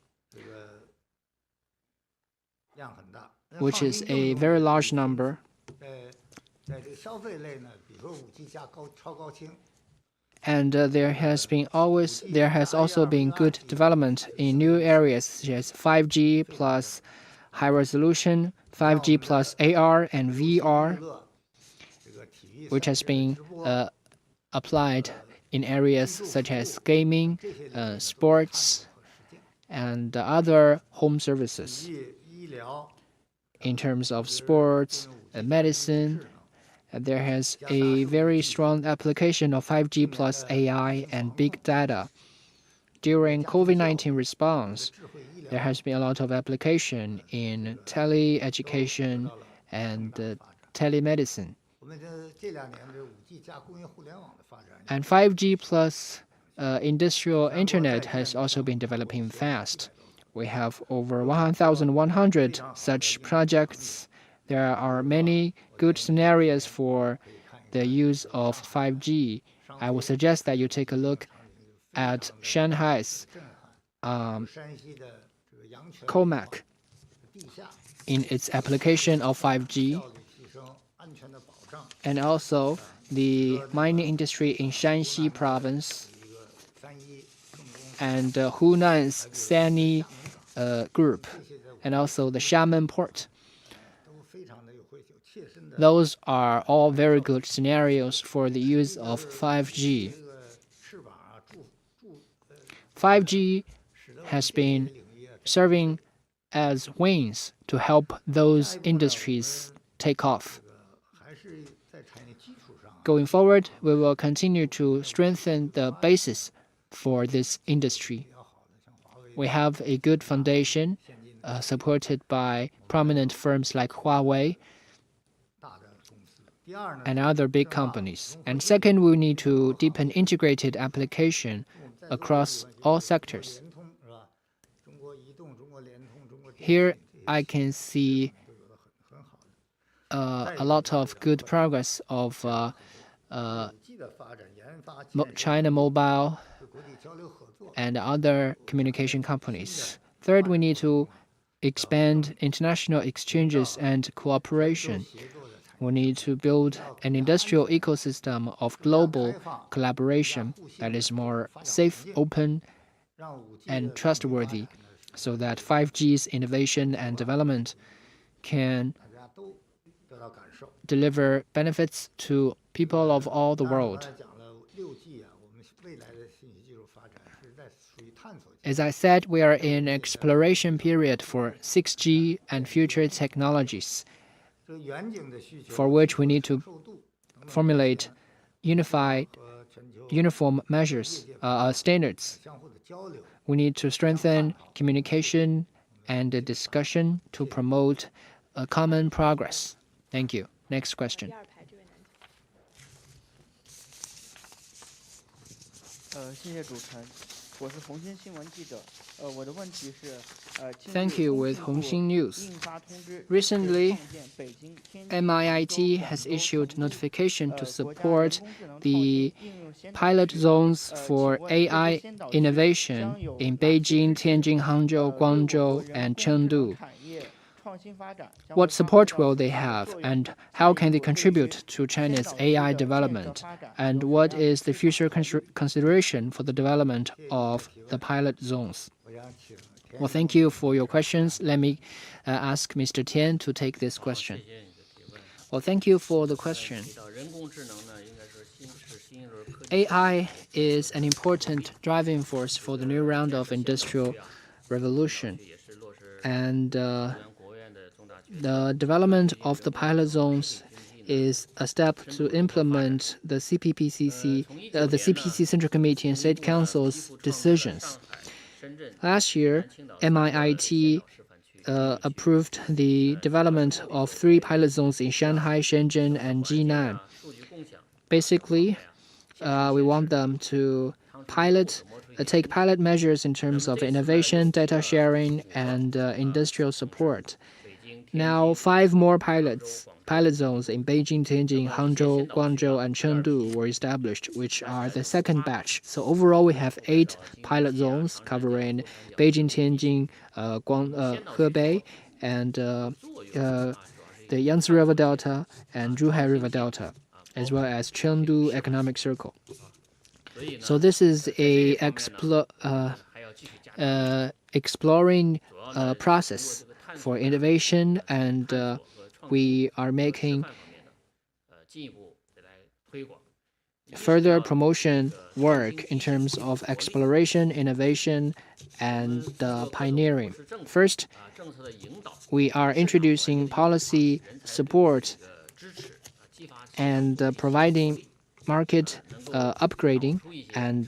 which is a very large number. And there has also been good development in new areas such as 5G plus high resolution, 5G plus AR and VR, which has been applied in areas such as gaming, sports, and other home services. In terms of sports and medicine, there has a very strong application of 5G plus AI and big data. During COVID-19 response, there has been a lot of application in tele-education and telemedicine. And 5G plus industrial internet has also been developing fast. We have over 1,100 such projects. There are many good scenarios for the use of 5G. I would suggest that you take a look at Shanghai's COMAC in its application of 5G, and also the mining industry in Shanxi province and Hunan's Sany group, and also the Xiamen port. Those are all very good scenarios for the use of 5G. 5G has been serving as wings to help those industries take off. Going forward, we will continue to strengthen the basis for this industry. We have a good foundation supported by prominent firms like Huawei and other big companies. And second, we need to deepen integrated application across all sectors. Here I can see a lot of good progress of China Mobile and other communication companies. Third, we need to expand international exchanges and cooperation. We need to build an industrial ecosystem of global collaboration that is more safe, open, and trustworthy, so that 5G's innovation and development can deliver benefits to people of all the world. As I said, we are in exploration period for 6G and future technologies, for which we need to formulate uniform measures, standards. We need to strengthen communication and discussion to promote common progress. Thank you. Next question. Thank you. With Hongxin News. Recently, MIIT has issued notification to support the pilot zones for AI innovation in Beijing, Tianjin, Hangzhou, Guangzhou, and Chengdu. What support will they have, and how can they contribute to China's AI development? And what is the future consideration for the development of the pilot zones? Well, thank you for your questions. Let me ask Mr. Tian to take this question. Well, thank you for the question. AI is an important driving force for the new round of industrial revolution. And the development of the pilot zones is a step to implement the CPC Central Committee and State Council's decisions. Last year, MIIT approved the development of 3 pilot zones in Shanghai, Shenzhen, and Jinan. Basically, we want them to take pilot measures in terms of innovation, data sharing, and industrial support. Now, 5 more pilot zones in Beijing, Tianjin, Hangzhou, Guangzhou, and Chengdu were established, which are the second batch. So overall, we have 8 pilot zones covering Beijing, Tianjin, Hebei, and the Yangtze River Delta and Zhuhai River Delta, as well as Chengdu Economic Circle. So this is a exploring process for innovation, and we are making further promotion work in terms of exploration, innovation, and pioneering. First, we are introducing policy support and providing market upgrading and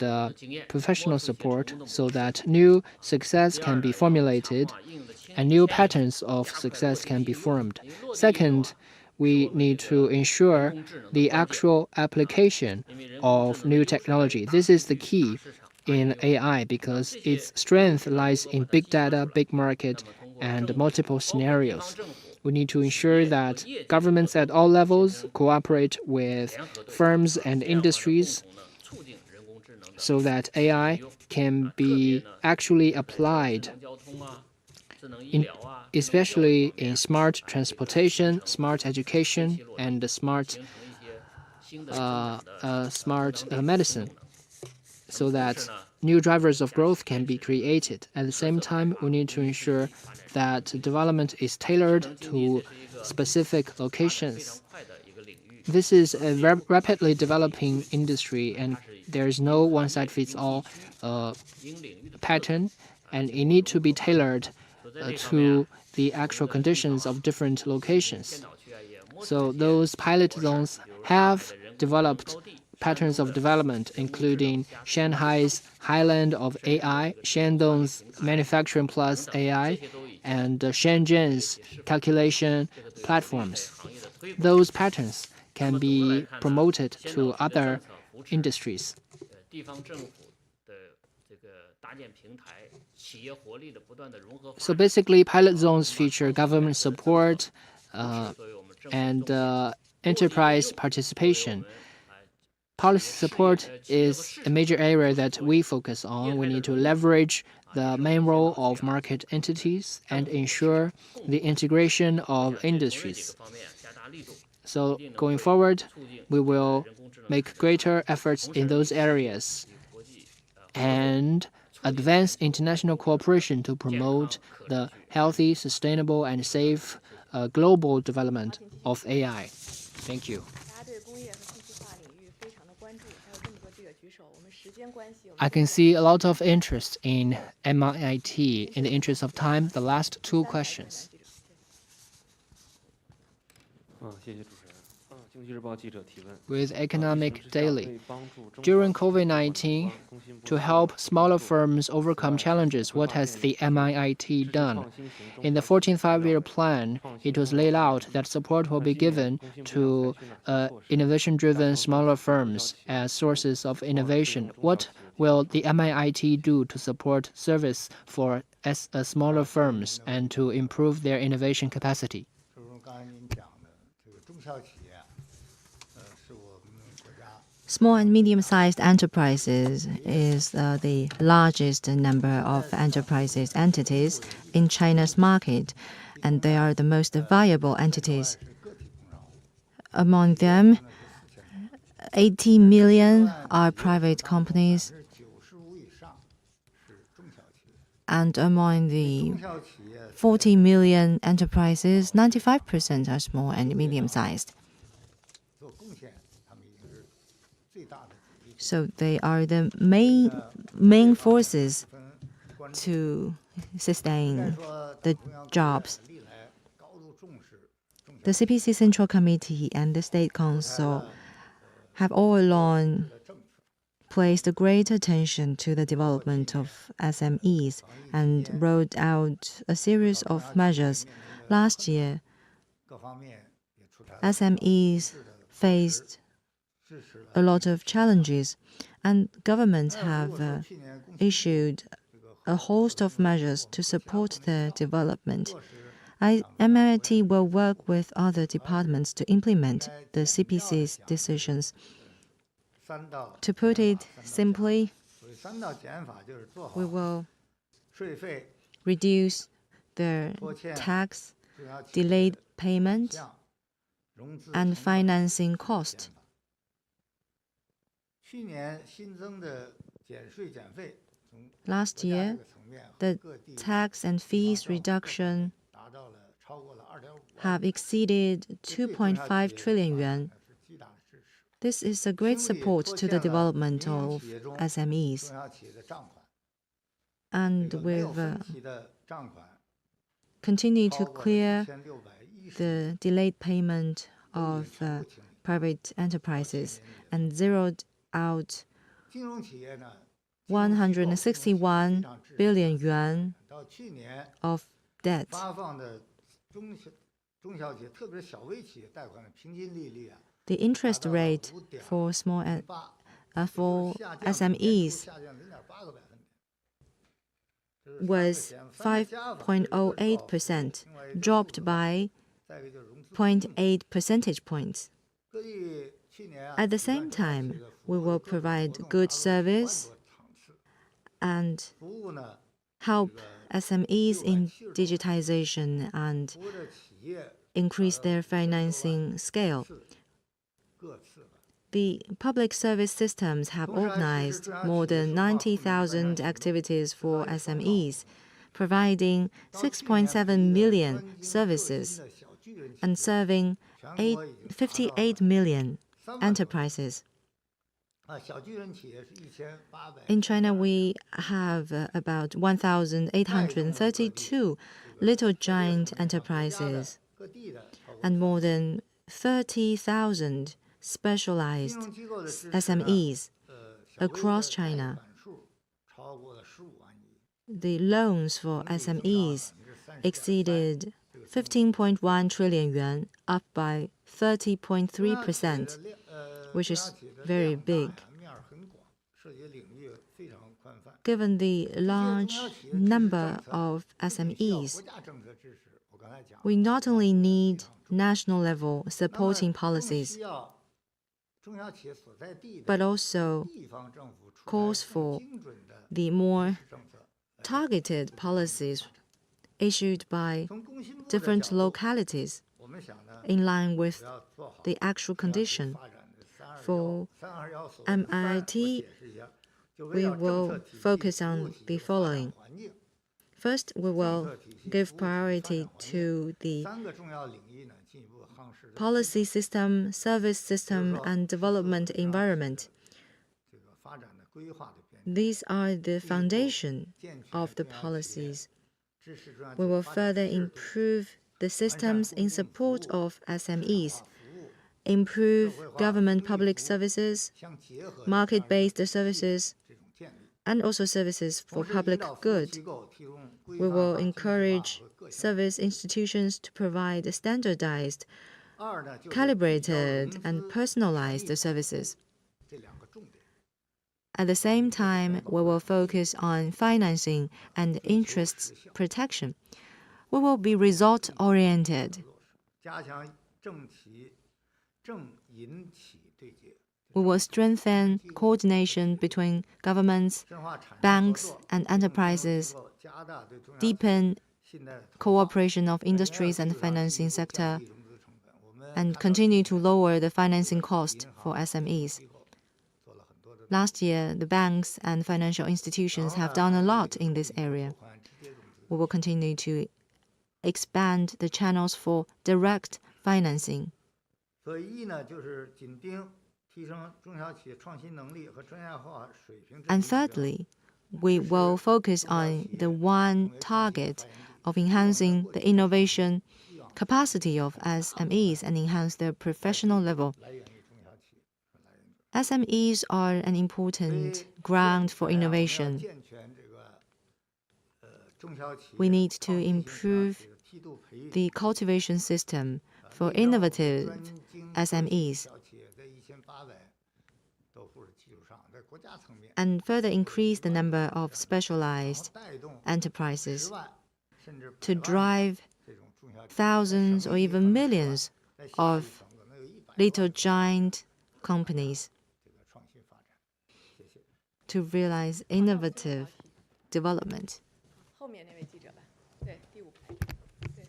professional support so that new success can be formulated and new patterns of success can be formed. Second, we need to ensure the actual application of new technology. This is the key in AI because its strength lies in big data, big market, and multiple scenarios. We need to ensure that governments at all levels cooperate with firms and industries so that AI can be actually applied, especially in smart transportation, smart education, and smart medicine, so that new drivers of growth can be created. At the same time, we need to ensure that development is tailored to specific locations. This is a rapidly developing industry, and there is no one-size-fits-all pattern, and it needs to be tailored to the actual conditions of different locations. So those pilot zones have developed patterns of development, including Shanghai's Highland of AI, Shandong's Manufacturing Plus AI, and Shenzhen's calculation platforms. Those patterns can be promoted to other industries. So basically, pilot zones feature government support, and enterprise participation. Policy support is a major area that we focus on. We need to leverage the main role of market entities and ensure the integration of industries. So going forward, we will make greater efforts in those areas and advance international cooperation to promote the healthy, sustainable, and safe global development of AI. Thank you. I can see a lot of interest in MIIT. In the interest of time, the last two questions. With Economic Daily. During COVID-19, to help smaller firms overcome challenges, what has the MIIT done? In the 14th Five-Year Plan, it was laid out that support will be given to innovation-driven smaller firms as sources of innovation. What will the MIIT do to support service for smaller firms and to improve their innovation capacity? Small and medium-sized enterprises is the largest number of enterprises entities in China's market, and they are the most viable entities. Among them, 80 million are private companies, and among the 40 million enterprises, 95% are small and medium-sized. So they are the main forces to sustain the jobs. The CPC Central Committee and the State Council have all along placed great attention to the development of SMEs and rolled out a series of measures. Last year, SMEs faced a lot of challenges, and governments have issued a host of measures to support their development. MIIT will work with other departments to implement the CPC's decisions. To put it simply, we will reduce the tax, delayed payment, and financing cost. Last year, the tax and fees reduction have exceeded 2.5 trillion yuan. This is a great support to the development of SMEs. And we've continued to clear the delayed payment of private enterprises and zeroed out 161 billion yuan of debt. The interest rate for SMEs was 5.08%, dropped by 0.8 percentage points. At the same time, we will provide good service and help SMEs in digitization and increase their financing scale. The public service systems have organized more than 90,000 activities for SMEs, providing 6.7 million services and serving 58 million enterprises. In China, we have about 1,832 little giant enterprises and more than 30,000 specialized SMEs across China. The loans for SMEs exceeded 15.1 trillion yuan, up by 30.3%, which is very big. Given the large number of SMEs, we not only need national level supporting policies, but also calls for the more targeted policies issued by different localities in line with the actual condition. For MIIT, we will focus on the following. First, we will give priority to the policy system, service system, and development environment. These are the foundation of the policies. We will further improve the systems in support of SMEs, improve government public services, market-based services, and also services for public good. We will encourage service institutions to provide standardized, calibrated, and personalized services. At the same time, we will focus on financing and interests protection. We will be result-oriented. We will strengthen coordination between governments, banks, and enterprises, deepen cooperation of industries and the financing sector, and continue to lower the financing cost for SMEs. Last year, the banks and financial institutions have done a lot in this area. We will continue to expand the channels for direct financing. And thirdly, we will focus on the one target of enhancing the innovation capacity of SMEs and enhance their professional level. SMEs are an important ground for innovation. We need to improve the cultivation system for innovative SMEs and further increase the number of specialized enterprises to drive thousands or even millions of little giant companies to realize innovative development. 后面那位记者吧，对，第5排。对。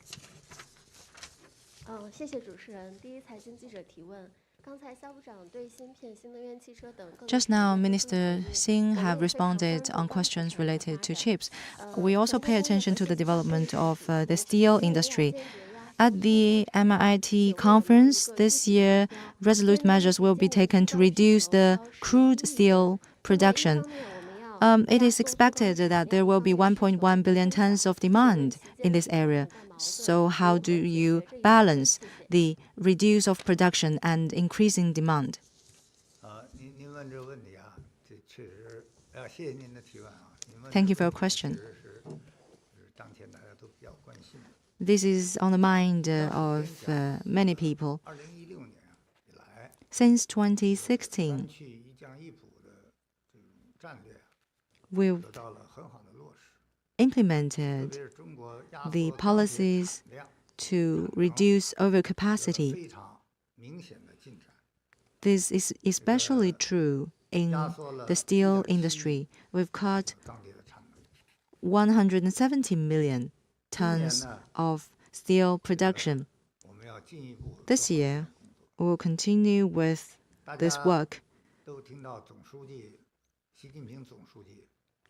谢谢主持人。第一财经记者提问。 Just now, Minister Xing have responded on questions related to chips. We also pay attention to the development of the steel industry. At the MIIT conference this year, resolute measures will be taken to reduce the crude steel production. It is expected that there will be 1.1 billion tons of demand in this area. So how do you balance the reduce of production and increasing demand? Thank you for your question. This is on the mind of many people. Since 2016, we've implemented the policies to reduce overcapacity. This is especially true in the steel industry. We've cut 170 million tons of steel production. This year, we will continue with this work.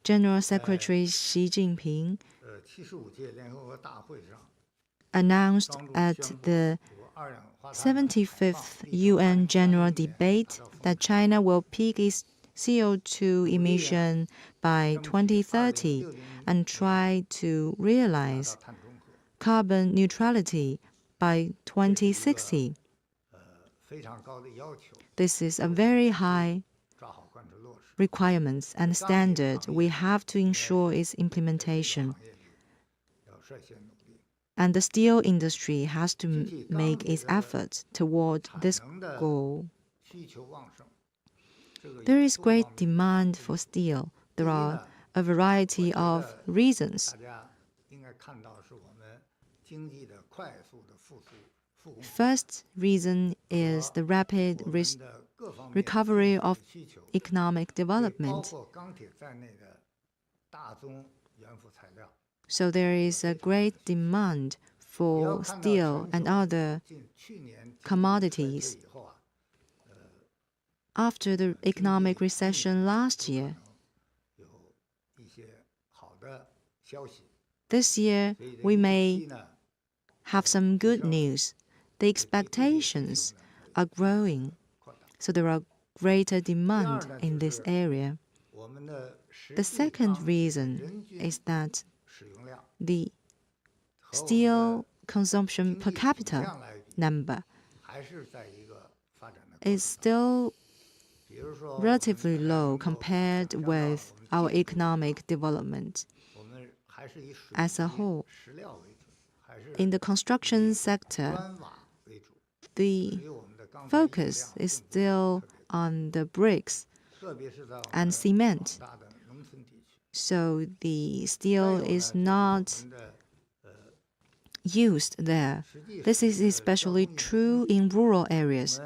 General Secretary Xi Jinping announced at the 75th UN General Debate that China will peak its CO2 emission by 2030 and try to realize carbon neutrality by 2060. This is a very high requirements and standard. We have to ensure its implementation. And the steel industry has to make its efforts toward this goal. There is great demand for steel. There are a variety of reasons. First reason is the rapid recovery of economic development. So there is a great demand for steel and other commodities. After the economic recession last year, this year we may have some good news. The expectations are growing, so there are greater demand in this area. The second reason is that the steel consumption per capita number is still relatively low compared with our economic development as a whole. In the construction sector, the focus is still on the bricks and cement. So the steel is not used there. This is especially true in rural areas.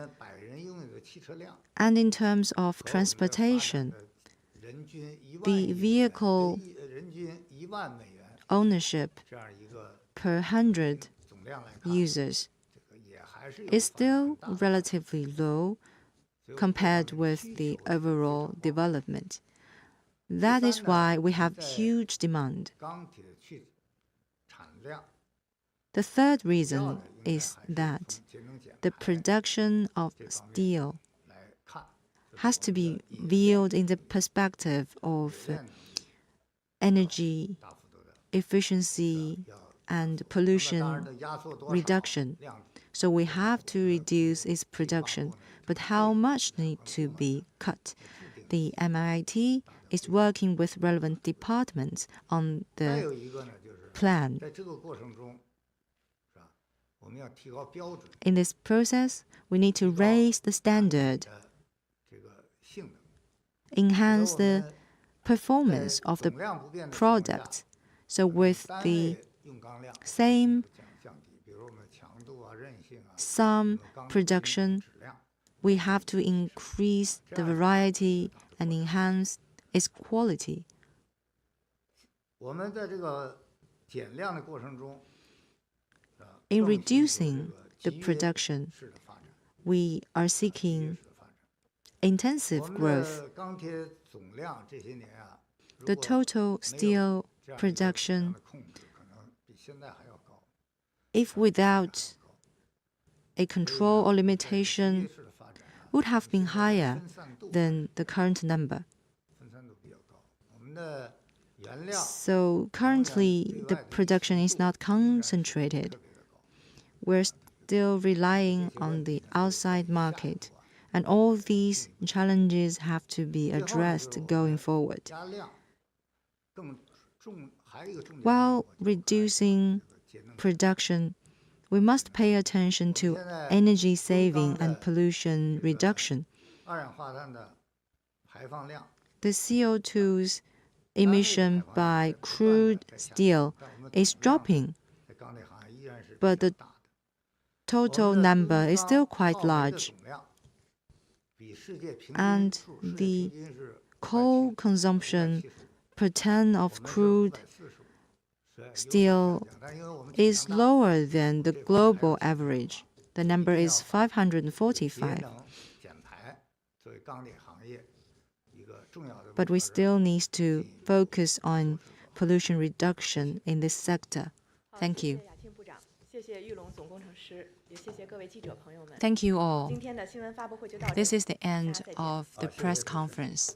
And in terms of transportation, the vehicle ownership per 100 users is still relatively low compared with the overall development. That is why we have huge demand. The third reason is that the production of steel has to be viewed in the perspective of energy efficiency and pollution reduction. So we have to reduce its production, but how much needs to be cut? The MIT is working with relevant departments on the plan. In this process, we need to raise the standard, enhance the performance of the product. So with the same some production, we have to increase the variety and enhance its quality. In reducing the production, we are seeking intensive growth. The total steel production, if without a control or limitation, would have been higher than the current number. So currently, the production is not concentrated. We're still relying on the outside market, and all these challenges have to be addressed going forward. While reducing production, we must pay attention to energy saving and pollution reduction. The CO2's emission by crude steel is dropping, but the total number is still quite large. And the coal consumption per ton of crude steel is lower than the global average. The number is 545. But we still need to focus on pollution reduction in this sector. Thank you. Thank you all. This is the end of the press conference.